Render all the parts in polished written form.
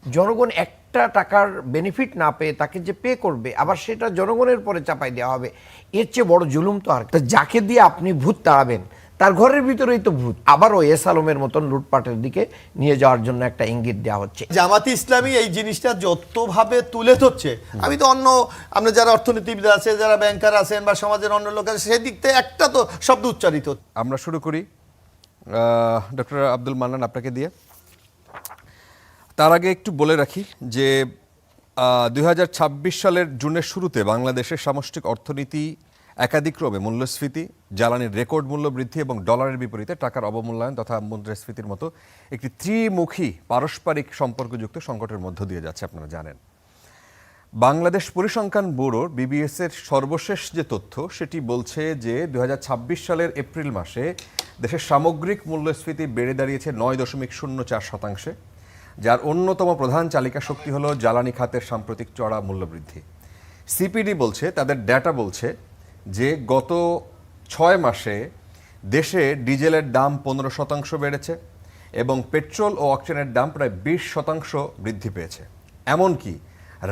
জনগণ একটা টাকার বেনিফিট না পেয়ে তাকে যে পে করবে, আবার সেটা জনগণের পরে চাপাই দেওয়া হবে, এর চেয়ে বড় জুলুম তো আর। যাকে দিয়ে আপনি ভূত তাড়াবেন তার ঘরের ভিতরেই তো ভূত। আবারও এস আলমের মতন লুটপাটের দিকে নিয়ে যাওয়ার জন্য একটা ইঙ্গিত দেওয়া হচ্ছে। জামাতি ইসলামী এই জিনিসটা যতভাবে তুলে ধরছে, আমি তো অন্য আমরা যারা অর্থনীতিবিদ আছে, যারা ব্যাংকার আছেন বা সমাজের অন্য লোক আছে, সেই দিক থেকে একটা তো শব্দ উচ্চারিত। আমরা শুরু করি ডক্টর আব্দুল মান্নান আপনাকে দিয়ে। তার আগে একটু বলে রাখি যে 2026 সালের জুনের শুরুতে বাংলাদেশের সামষ্টিক অর্থনীতি একাধিক্রমে মূল্যস্ফীতি, জ্বালানির রেকর্ড মূল্য বৃদ্ধি এবং ডলারের বিপরীতে টাকার অবমূল্যায়ন তথা মুদ্রাস্ফীতির মতো একটি ত্রিমুখী পারস্পরিক সম্পর্কযুক্ত সংকটের মধ্য দিয়ে যাচ্ছে, আপনারা জানেন। বাংলাদেশ পরিসংখ্যান ব্যুরোর বিবিএস এর সর্বশেষ যে তথ্য সেটি বলছে যে 2026 সালের এপ্রিল মাসে দেশের সামগ্রিক মূল্যস্ফীতি বেড়ে দাঁড়িয়েছে 9.04%, যার অন্যতম প্রধান চালিকা শক্তি হলো জ্বালানি খাতের সাম্প্রতিক চড়া মূল্যবৃদ্ধি। সিপিডি বলছে, তাদের ডেটা বলছে যে গত 6 মাসে দেশে ডিজেলের দাম 15% বেড়েছে এবং পেট্রোল ও অকটেনের দাম প্রায় 20% বৃদ্ধি পেয়েছে। এমনকি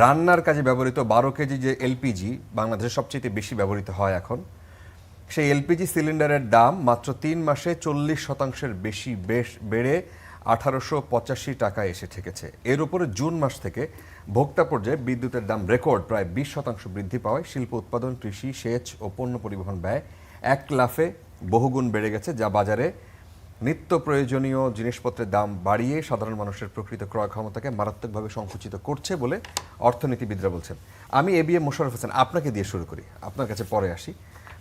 রান্নার কাজে ব্যবহৃত 12 কেজি যে এলপিজি বাংলাদেশে সবচেয়ে বেশি ব্যবহৃত হয় এখন, সেই এলপিজি সিলিন্ডারের দাম মাত্র 3 মাসে 40% বেশি বেড়ে 1885 টাকায় এসে ঠেকেছে। এর উপরে জুন মাস থেকে ভোক্তা পর্যায়ে বিদ্যুতের দাম রেকর্ড প্রায় 20% বৃদ্ধি পাওয়ায় শিল্প উৎপাদন, কৃষি, সেচ ও পণ্য পরিবহন ব্যয় এক লাফে বহুগুণ বেড়ে গেছে, যা বাজারে নিত্য প্রয়োজনীয় জিনিসপত্রের দাম বাড়িয়ে সাধারণ মানুষের প্রকৃত ক্রয় ক্ষমতাকে মারাত্মকভাবে সংকুচিত করছে বলে অর্থনীতিবিদরা বলছেন। আমি এবিএম মোশাররফ হোসেন আপনাকে দিয়ে শুরু করি, আপনার কাছে পরে আসি।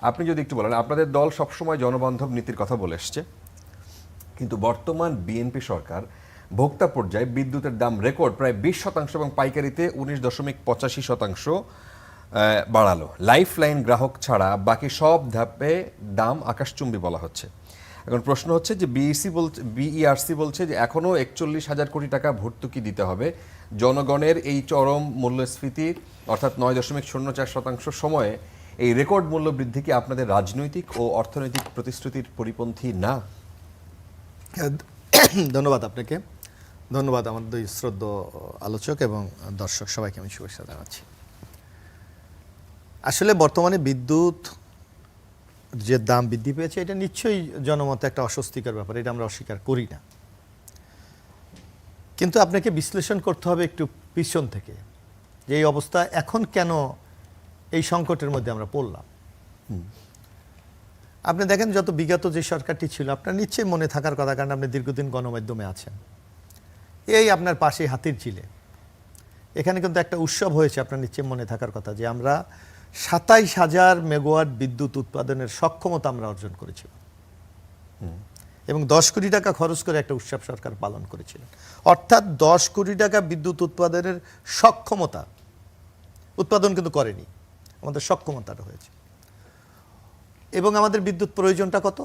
আপনি যদি একটু বলেন, আপনাদের দল সবসময় জনবান্ধব নীতির কথা বলে এসছে, কিন্তু বর্তমান বিএনপি সরকার ভোক্তা পর্যায়ে বিদ্যুতের দাম রেকর্ড প্রায় 20% এবং পাইকারিতে 19.85% বাড়ালো। লাইফ লাইন গ্রাহক ছাড়া বাকি সব ধাপে দাম আকাশচুম্বী বলা হচ্ছে। এখন প্রশ্ন হচ্ছে যে বিইআরসি বলছে যে এখনও 41,000 কোটি টাকা ভর্তুকি দিতে হবে। জনগণের এই চরম মূল্যস্ফীতি অর্থাৎ 9.04% সময়ে এই রেকর্ড মূল্য বৃদ্ধি কি আপনাদের রাজনৈতিক ও অর্থনৈতিক প্রতিশ্রুতির পরিপন্থী না? ধন্যবাদ আপনাকে, ধন্যবাদ আমার দুই শ্রদ্ধেয় আলোচক এবং দর্শক সবাইকে আমি শুভেচ্ছা জানাচ্ছি। আসলে বর্তমানে বিদ্যুৎ যে দাম বৃদ্ধি পেয়েছে এটা নিশ্চয়ই জনমতে একটা অস্বস্তিকর ব্যাপার, এটা আমরা অস্বীকার করি না। কিন্তু আপনাকে বিশ্লেষণ করতে হবে একটু পিছন থেকে, যে এই অবস্থা এখন কেন, এই সংকটের মধ্যে আমরা পড়লাম। আপনি দেখেন যত বিগত যে সরকারটি ছিল, আপনার নিশ্চয়ই মনে থাকার কথা, কারণ আপনি দীর্ঘদিন গণমাধ্যমে আছেন। এই আপনার পাশে হাতিরঝিলে এখানে কিন্তু একটা উৎসব হয়েছে, আপনার নিশ্চয়ই মনে থাকার কথা, যে আমরা 27,000 মেগাওয়াট বিদ্যুৎ উৎপাদনের সক্ষমতা আমরা অর্জন করেছিলাম এবং 10 কোটি টাকা খরচ করে একটা উৎসব সরকার পালন করেছিলেন। অর্থাৎ 10 কোটি টাকা বিদ্যুৎ উৎপাদনের সক্ষমতা, উৎপাদন কিন্তু করেনি, আমাদের সক্ষমতাটা হয়েছে। এবং আমাদের বিদ্যুৎ প্রয়োজনটা কত?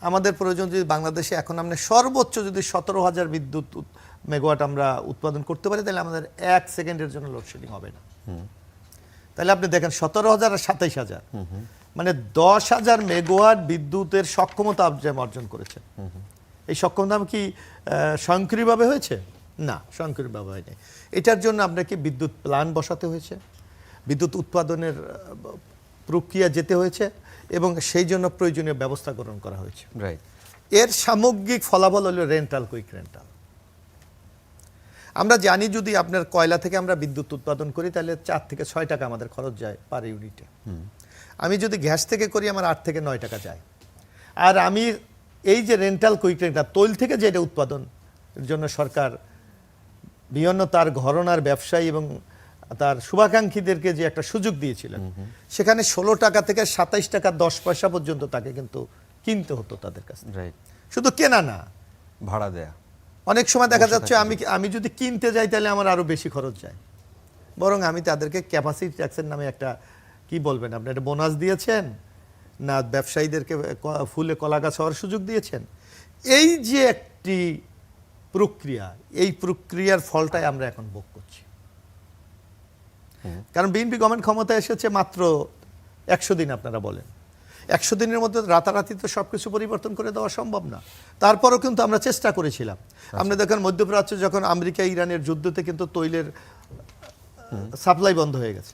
আমাদের প্রয়োজন যদি বাংলাদেশে এখন আমরা সর্বোচ্চ যদি 17,000 বিদ্যুৎ মেগাওয়াট আমরা উৎপাদন করতে পারি, তাহলে আমাদের 1 সেকেন্ডের জন্য লোডশেডিং হবে না। তাহলে আপনি দেখেন 17,000 আর 27,000 মানে 10,000 মেগাওয়াট বিদ্যুতের সক্ষমতা আপনি অর্জন করেছেন। এই সক্ষমতা কি স্বয়ংক্রিয়ভাবে হয়েছে? না, স্বয়ংক্রিয়ভাবে হয়নি। এটার জন্য আপনাকে বিদ্যুৎ প্ল্যান্ট বসাতে হয়েছে, বিদ্যুৎ উৎপাদনের প্রক্রিয়া যেতে হয়েছে এবং সেই জন্য প্রয়োজনীয় ব্যবস্থা গ্রহণ করা হয়েছে। এর সামগ্রিক ফলাফল হলো রেন্টাল, কুইক রেন্টাল। আমরা জানি যদি আপনার কয়লা থেকে আমরা বিদ্যুৎ উৎপাদন করি তাহলে 4 থেকে 6 টাকা আমাদের খরচ যায় পার ইউনিটে। আমি যদি গ্যাস থেকে করি আমার 8 থেকে 9 টাকা যায়। আর আমি এই যে রেন্টাল, কুইক রেন্টাল, তৈল থেকে যেটা উৎপাদন জন্য সরকার বিভিন্ন তার ঘরানার ব্যবসায়ী এবং তার শুভাকাঙ্ক্ষীদেরকে যে একটা সুযোগ দিয়েছিলেন, সেখানে 16 টাকা থেকে 27 টাকা 10 পয়সা পর্যন্ত তাকে কিন্তু কিনতে হতো তাদের কাছে। শুধু কেনা না, ভাড়া দেয়া। অনেক সময় দেখা যাচ্ছে আমি যদি কিনতে যাই তাহলে আমার আরো বেশি খরচ যায়, বরং আমি তাদেরকে ক্যাপাসিটি ট্যাক্সের নামে একটা কি বলবেন আপনি, একটা বোনাস দিয়েছেন না, ব্যবসায়ীদেরকে ফুলে কলা গাছ হওয়ার সুযোগ দিয়েছেন। এই যে একটি প্রক্রিয়া, এই প্রক্রিয়ার ফলটাই আমরা এখন ভোগ করছি। কারণ বিএনপি গভর্নমেন্ট ক্ষমতায় এসেছে মাত্র 100 দিন, আপনারা বলেন, 100 দিনের মধ্যে রাতারাতি তো সব কিছু পরিবর্তন করে দেওয়া সম্ভব না। তারপরও কিন্তু আমরা চেষ্টা করেছিলাম। আপনি দেখেন মধ্যপ্রাচ্যে যখন আমেরিকা ইরানের যুদ্ধতে কিন্তু তৈলের সাপ্লাই বন্ধ হয়ে গেছে,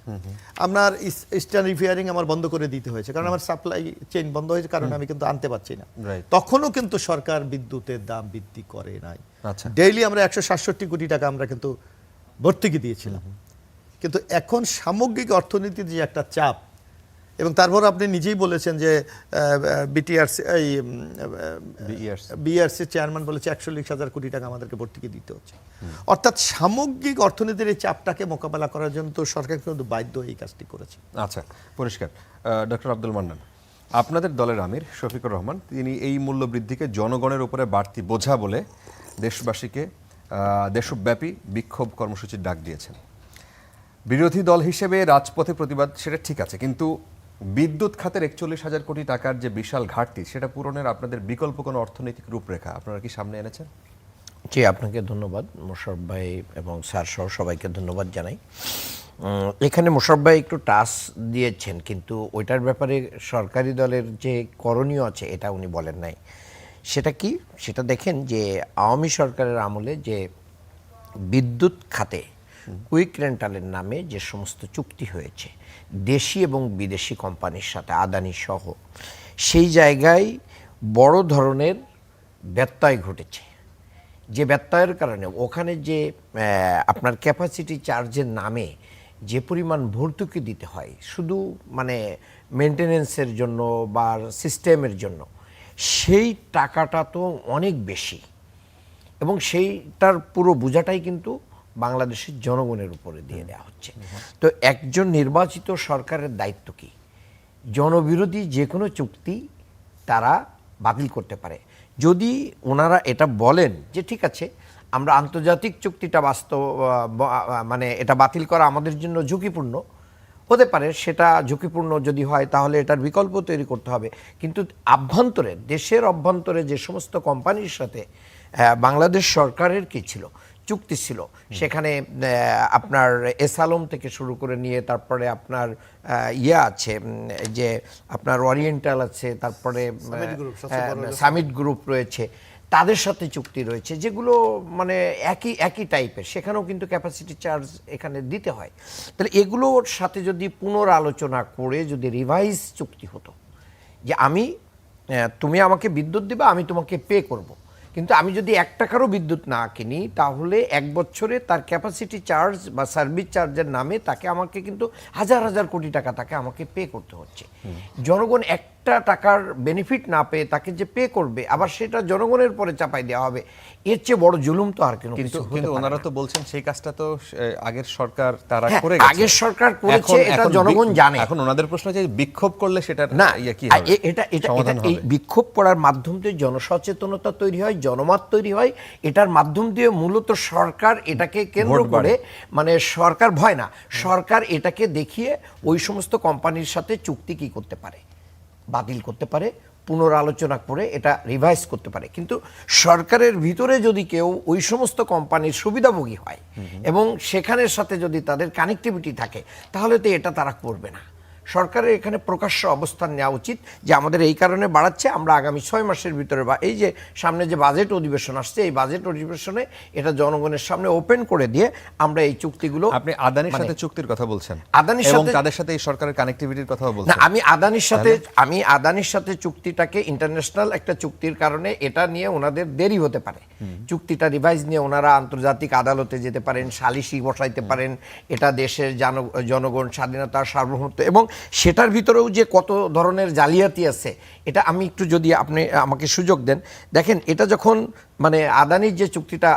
আপনার ইস্টার্ন রিফায়ারিং আমার বন্ধ করে দিতে হয়েছে, কারণ আমার সাপ্লাই চেইন বন্ধ হয়েছে, কারণ আমি কিন্তু আনতে পারছি না। Right. তখনও কিন্তু সরকার বিদ্যুতের দাম বৃদ্ধি করে নাই। আচ্ছা। ডেইলি আমরা 167 কোটি টাকা আমরা কিন্তু ভর্তুকি দিয়েছিলাম। কিন্তু এখন সামগ্রিক অর্থনীতির যে একটা চাপ, এবং তারপর আপনি নিজেই বলেছেন যে বিটিআরসি বিআরসি চেয়ারম্যান বলেছে 41,000 কোটি টাকা আমাদেরকে ভর্তুকি দিতে হচ্ছে। অর্থাৎ সামগ্রিক অর্থনীতির এই চাপটাকে মোকাবেলা করার জন্য তো সরকার কিন্তু বাধ্য এই কাজটি করেছে। আচ্ছা, পরিষ্কার। ডক্টর আব্দুল মান্নান, আপনাদের দলের আমির শফিকুর রহমান তিনি এই মূল্য বৃদ্ধিকে জনগণের উপরে বাড়তি বোঝা বলে দেশবাসীকে দেশব্যাপী বিক্ষোভ কর্মসূচির ডাক দিয়েছেন। বিরোধী দল হিসেবে রাজপথে প্রতিবাদ সেটা ঠিক আছে, কিন্তু বিদ্যুৎ খাতের 41,000 কোটি টাকার যে বিশাল ঘাটতি সেটা পূরণের আপনাদের বিকল্প কোনো অর্থনৈতিক রূপরেখা আপনারা কি সামনে এনেছেন? জি, আপনাকে ধন্যবাদ মোশাররফ ভাই এবং স্যার সহ সবাইকে ধন্যবাদ জানাই। এখানে মোশাররফ ভাই একটু টাস দিয়েছেন, কিন্তু ওইটার ব্যাপারে সরকারি দলের যে করণীয় আছে এটা উনি বলেন নাই। সেটা কি, সেটা দেখেন যে আওয়ামী সরকারের আমলে যে বিদ্যুৎ খাতে কুইক রেন্টালের নামে যে সমস্ত চুক্তি হয়েছে দেশি এবং বিদেশি কোম্পানির সাথে, আদানি সহ, সেই জায়গায় বড় ধরনের ব্যত্যয় ঘটেছে। যে ব্যত্যয়ের কারণে ওখানে যে আপনার ক্যাপাসিটি চার্জের নামে যে পরিমাণ ভর্তুকি দিতে হয় শুধু মানে মেনটেনেন্সের জন্য বা সিস্টেমের জন্য, সেই টাকাটা তো অনেক বেশি, এবং সেইটার পুরো বোঝাটাই কিন্তু বাংলাদেশের জনগণের উপরে দিয়ে দেওয়া হচ্ছে। তো একজন নির্বাচিত সরকারের দায়িত্ব কি? জনবিরোধী যে কোনো চুক্তি তারা বাতিল করতে পারে। যদি ওনারা এটা বলেন যে ঠিক আছে আমরা আন্তর্জাতিক চুক্তিটা মানে এটা বাতিল করা আমাদের জন্য ঝুঁকিপূর্ণ হতে পারে, সেটা ঝুঁকিপূর্ণ যদি হয় তাহলে এটার বিকল্প তৈরি করতে হবে। কিন্তু আভ্যন্তরে, দেশের অভ্যন্তরে যে সমস্ত কোম্পানির সাথে বাংলাদেশ সরকারের কি ছিল, চুক্তি ছিল, সেখানে আপনার এসালম থেকে শুরু করে নিয়ে তারপরে আপনার আছে যে আপনার ওরিয়েন্টাল আছে, তারপরে সামিট গ্রুপ রয়েছে, তাদের সাথে চুক্তি রয়েছে যেগুলো মানে একই টাইপের, সেখানেও কিন্তু ক্যাপাসিটি চার্জ এখানে দিতে হয়। তাহলে এগুলোর সাথে যদি পুনরালোচনা করে যদি রিভাইজ চুক্তি হতো যে তুমি আমাকে বিদ্যুৎ দিবা, আমি তোমাকে পে করব, কিন্তু আমি যদি 1 টাকারও বিদ্যুৎ না কিনি তাহলে 1 বছরে তার ক্যাপাসিটি চার্জ বা সার্ভিস চার্জের নামে তাকে আমাকে কিন্তু হাজার হাজার কোটি টাকা তাকে আমাকে পে করতে হচ্ছে। জনগণ 1 টাকার বেনিফিট না পেয়ে তাকে যে পে করবে, আবার সেটা জনগণের পরে চাপাই দেওয়া হবে, এর চেয়ে বড় জুলুম তো আর কিন্তু ওনারা তো বলছেন সেই কাজটা তো আগের সরকার তারা হ্যাঁ, করে গেছে। আগের সরকার করেছে, এটা জনগণ জানে। এখন ওনাদের প্রশ্ন যে বিক্ষোভ করলে সেটা না, কি হবে? এটা এই বিক্ষোভ করার মাধ্যম দিয়ে জনসচেতনতা তৈরি হয়, জনমত তৈরি হয়। এটার মাধ্যম দিয়ে মূলত সরকার এটাকে কেন্দ্র করে, মানে সরকার ভয় না, সরকার এটাকে দেখিয়ে ওই সমস্ত কোম্পানির সাথে চুক্তি কি করতে পারে, বাতিল করতে পারে, পুনরালোচনা করে এটা রিভাইজ করতে পারে। কিন্তু সরকারের ভিতরে যদি কেউ ওই সমস্ত কোম্পানির সুবিধাভোগী হয় এবং সেখানের সাথে যদি তাদের কানেক্টিভিটি থাকে, তাহলে তো এটা তারা করবে না। সরকারের এখানে প্রকাশ্য অবস্থান নেওয়া উচিত যে আমাদের এই কারণে বাড়াচ্ছে, আমরা আগামী 6 মাসের ভিতরে বা এই যে সামনে যে বাজেট অধিবেশন আসছে, এই বাজেট অধিবেশনে এটা জনগণের সামনে ওপেন করে দিয়ে আমরা এই চুক্তিগুলো। আপনি আদানির সাথে চুক্তির কথা বলছেন, আদানির এবং সাথে তাদের সাথে এই সরকারের কানেক্টিভিটির কথাও না, বলছেন। আমি আদানির সাথে চুক্তিটাকে ইন্টারন্যাশনাল একটা চুক্তির কারণে এটা নিয়ে ওনাদের দেরি হতে পারে। চুক্তিটা রিভাইজ নিয়ে ওনারা আন্তর্জাতিক আদালতে যেতে পারেন, সালিশি বসাইতে পারেন, এটা দেশের জনগণ স্বাধীনতা, সার্বভৌমত্ব, এবং সেটার ভিতরেও যে কত ধরনের জালিয়াতি আছে, এটা আমি একটু যদি আপনি আমাকে সুযোগ দেন। দেখেন, এটা যখন মানে আদানির যে চুক্তিটা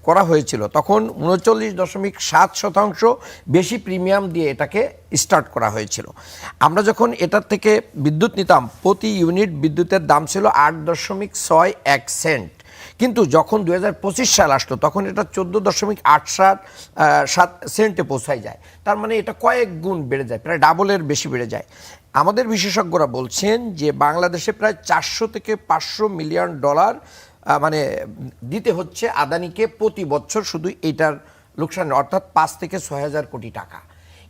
করা হয়েছিল তখন 39.7% বেশি প্রিমিয়াম দিয়ে এটাকে স্টার্ট করা হয়েছিল। আমরা যখন এটার থেকে বিদ্যুৎ নিতাম, প্রতি ইউনিট বিদ্যুতের দাম ছিল 8.61 সেন্ট, কিন্তু যখন 2025 সাল আসলো তখন এটা 14.87 সেন্টে পৌঁছায় যায়। তার মানে এটা কয়েক গুণ বেড়ে যায়, প্রায় ডাবলের বেশি বেড়ে যায়। আমাদের বিশেষজ্ঞরা বলছেন যে বাংলাদেশে প্রায় 400 থেকে 500 মিলিয়ন ডলার মানে দিতে হচ্ছে আদানিকে প্রতি বছর শুধু এইটার লোকসান, অর্থাৎ 5 থেকে 6 হাজার কোটি টাকা।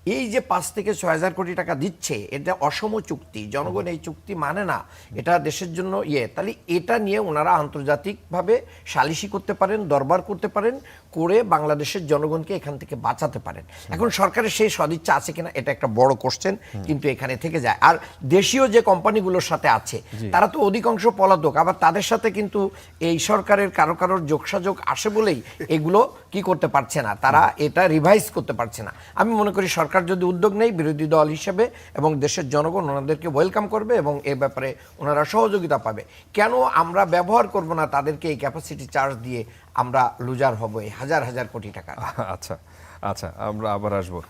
এই যে 5 থেকে 6,000 কোটি টাকা দিচ্ছে, এটা অসম চুক্তি, জনগণ এই চুক্তি মানে না, এটা দেশের জন্য তাহলে এটা নিয়ে ওনারা আন্তর্জাতিকভাবে সালিশি করতে পারেন, দরবার করতে পারেন, করে বাংলাদেশের জনগণকে এখান থেকে বাঁচাতে পারেন। এখন সরকারের সেই সদিচ্ছা আছে কিনা এটা একটা বড় কোশ্চেন, কিন্তু এখানে থেকে যায়। আর দেশীয় যে কোম্পানিগুলোর সাথে আছে তারা তো অধিকাংশ পলাতক, আবার তাদের সাথে কিন্তু এই সরকারের কারোর যোগসাযোগ আসে বলেই এগুলো কি করতে পারছে না, তারা এটা রিভাইজ করতে পারছে না। আমি মনে করি সরকার যদি উদ্যোগ নেয় বিরোধী দল হিসেবে, এবং দেশের জনগণ ওনাদেরকে ওয়েলকাম করবে এবং এ ব্যাপারে ওনারা সহযোগিতা পাবে, কেন আমরা ব্যবহার করব না তাদেরকে এই ক্যাপাসিটি চার্জ দিয়ে আমরা লুজার হব এই হাজার হাজার কোটি টাকা। আচ্ছা আচ্ছা, আমরা আবার আসবো।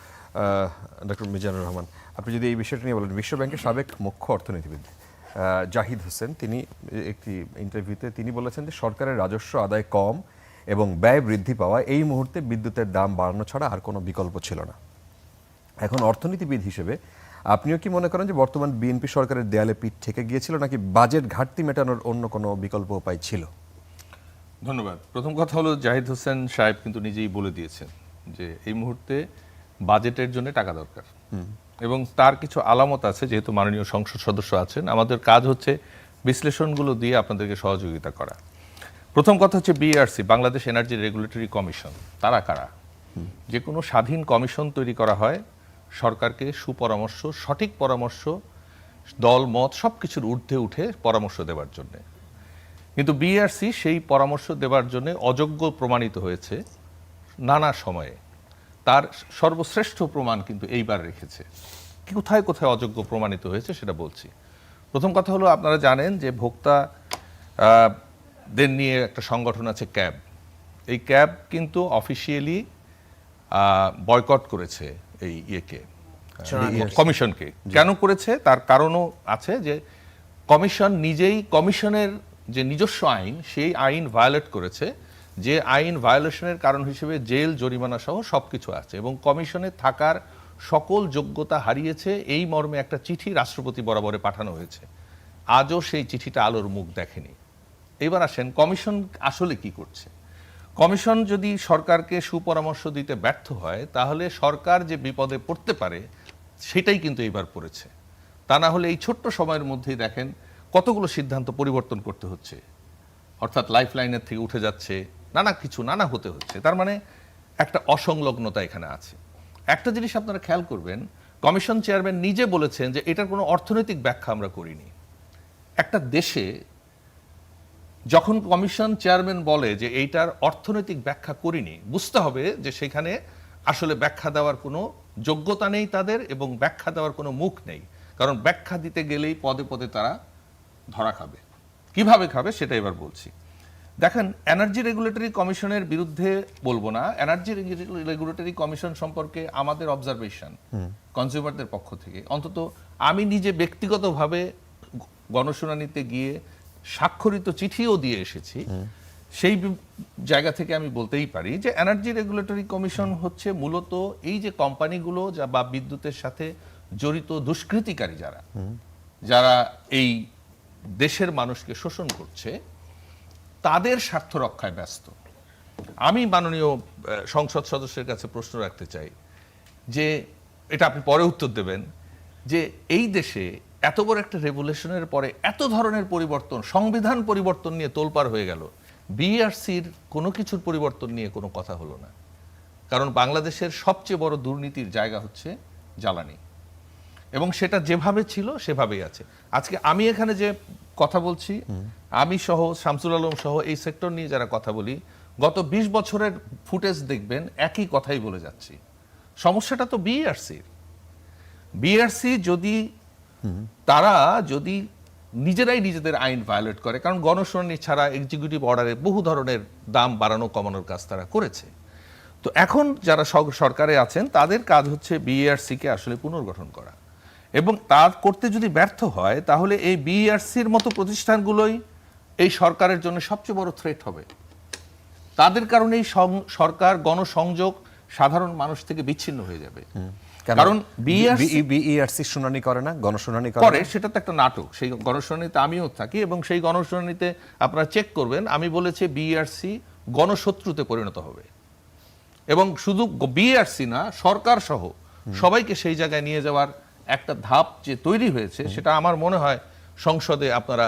ডক্টর মিজানুর রহমান, আপনি যদি এই বিষয়টা নিয়ে বলেন। বিশ্বব্যাংকের সাবেক মুখ্য অর্থনীতিবিদ জাহিদ হোসেন তিনি একটি ইন্টারভিউতে তিনি বলেছেন যে সরকারের রাজস্ব আদায় কম এবং ব্যয় বৃদ্ধি পাওয়া এই মুহূর্তে বিদ্যুতের দাম বাড়ানো ছাড়া আর কোনো বিকল্প ছিল না। এখন অর্থনীতিবিদ হিসেবে আপনিও কি মনে করেন যে বর্তমান বিএনপি সরকারের দেয়ালে পিঠ ঠেকে গিয়েছিল, নাকি বাজেট ঘাটতি মেটানোর অন্য কোনো বিকল্প উপায় ছিল? ধন্যবাদ। প্রথম কথা হলো, জাহিদ হোসেন সাহেব কিন্তু নিজেই বলে দিয়েছেন যে এই মুহূর্তে বাজেটের জন্য টাকা দরকার, এবং তার কিছু আলামত আছে। যেহেতু মাননীয় সংসদ সদস্য আছেন, আমাদের কাজ হচ্ছে বিশ্লেষণগুলো দিয়ে আপনাদেরকে সহযোগিতা করা। প্রথম কথা হচ্ছে BRC, Bangladesh energy regulatory commission. তারা কারা? যে কোনো স্বাধীন কমিশন তৈরি করা হয় সরকারকে সুপরামর্শ, সঠিক পরামর্শ, দল মত সব কিছুর ঊর্ধ্বে উঠে পরামর্শ দেওয়ার জন্য। কিন্তু বিআরসি সেই পরামর্শ দেওয়ার জন্য অযোগ্য প্রমাণিত হয়েছে নানা সময়ে। তার সর্বশ্রেষ্ঠ প্রমাণ কিন্তু এইবার রেখেছে। কোথায় কোথায় অযোগ্য প্রমাণিত হয়েছে সেটা বলছি। প্রথম কথা হলো, আপনারা জানেন যে ভোক্তা দের নিয়ে একটা সংগঠন আছে ক্যাব। এই ক্যাব কিন্তু অফিসিয়ালি বয়কট করেছে এই কমিশনকে। কেন করেছে তার কারণও আছে, যে কমিশন নিজেই, কমিশনের যে নিজস্ব আইন, সেই আইন ভায়োলেট করেছে, যে আইন ভায়োলেশনের কারণ হিসেবে জেল, জরিমানা সহ সবকিছু আছে, এবং কমিশনে থাকার সকল যোগ্যতা হারিয়েছে। এই মর্মে একটা চিঠি রাষ্ট্রপতি বরাবরে পাঠানো হয়েছে। আজও সেই চিঠিটা আলোর মুখ দেখেনি। এবার আসেন, কমিশন আসলে কি করছে। কমিশন যদি সরকারকে সুপরামর্শ দিতে ব্যর্থ হয়, তাহলে সরকার যে বিপদে পড়তে পারে সেটাই কিন্তু এইবার পড়েছে। তা না হলে এই ছোট্ট সময়ের মধ্যেই দেখেন কতগুলো সিদ্ধান্ত পরিবর্তন করতে হচ্ছে, অর্থাৎ লাইফ লাইনের থেকে উঠে যাচ্ছে, নানা হতে হচ্ছে। তার মানে একটা অসংলগ্নতা এখানে আছে। একটা জিনিস আপনারা খেয়াল করবেন, কমিশন চেয়ারম্যান নিজে বলেছেন যে এটার কোনো অর্থনৈতিক ব্যাখ্যা আমরা করিনি। একটা দেশে যখন কমিশন চেয়ারম্যান বলে যে এইটার অর্থনৈতিক ব্যাখ্যা করিনি, বুঝতে হবে যে সেখানে আসলে ব্যাখ্যা দেওয়ার কোনো যোগ্যতা নেই তাদের, এবং ব্যাখ্যা দেওয়ার কোনো মুখ নেই। কারণ ব্যাখ্যা দিতে গেলেই পদে পদে তারা ধরা খাবে। কিভাবে খাবে সেটা এবার বলছি। দেখেন, এনার্জি রেগুলেটরি কমিশনের বিরুদ্ধে বলবো না, এনার্জি রেগুলেটরি কমিশন সম্পর্কে আমাদের অবজারভেশন কনজিউমারদের পক্ষ থেকে, অন্তত আমি নিজে ব্যক্তিগতভাবে গণশুনানিতে গিয়ে স্বাক্ষরিত চিঠিও দিয়ে এসেছি, সেই জায়গা থেকে আমি বলতেই পারি যে এনার্জি রেগুলেটরি কমিশন হচ্ছে মূলত এই যে কোম্পানিগুলো বা বিদ্যুতের সাথে জড়িত দুষ্কৃতিকারী যারা এই দেশের মানুষকে শোষণ করছে, তাদের স্বার্থ রক্ষায় ব্যস্ত। আমি মাননীয় সংসদ সদস্যের কাছে প্রশ্ন রাখতে চাই, যে এটা আপনি পরে উত্তর দেবেন, যে এই দেশে এত বড় একটা রেভলিউশনের পরে এত ধরনের পরিবর্তন, সংবিধান পরিবর্তন নিয়ে তোলপাড় হয়ে গেল, বিআরসির কোনো কিছুর পরিবর্তন নিয়ে কোনো কথা হলো না। কারণ বাংলাদেশের সবচেয়ে বড় দুর্নীতির জায়গা হচ্ছে জ্বালানি, এবং সেটা যেভাবে ছিল সেভাবেই আছে। আজকে আমি এখানে যে কথা বলছি, আমি সহ শামসুল আলম সহ এই সেক্টর নিয়ে যারা কথা বলি, গত 20 বছরের ফুটেজ দেখবেন একই কথাই বলে যাচ্ছি। সমস্যাটা তো বিআরসি তারা যদি নিজেরাই নিজেদের আইন ভায়োলেট করে, কারণ গণশুনানি ছাড়া এক্সিকিউটিভ অর্ডারে বহু ধরনের দাম বাড়ানো কমানোর কাজ তারা করেছে। তো এখন যারা সরকারে আছেন তাদের কাজ হচ্ছে বিআরসিকে আসলে পুনর্গঠন করা, এবং তা করতে যদি ব্যর্থ হয় তাহলে এই বিআরসির মতো প্রতিষ্ঠানগুলোই এই সরকারের জন্য সবচেয়ে বড় থ্রেট হবে। তাদের কারণেই সরকার, গণসংযোগ সাধারণ মানুষ থেকে বিচ্ছিন্ন হয়ে যাবে। কারণ বিইআরসি শুনানি করে না, গণশুনানি করে, সেটা তো একটা নাটক। সেই গণশুনানিতে আমিও থাকি, এবং সেই গণশুনানিতে আপনারা চেক করবেন, আমি বলেছি বিইআরসি গণশত্রুতে পরিণত হবে। এবং শুধু বিইআরসি না, সরকার সহ সবাইকে সেই জায়গায় নিয়ে যাওয়ার একটা ধাপ যে তৈরি হয়েছে, সেটা আমার মনে হয় সংসদে আপনারা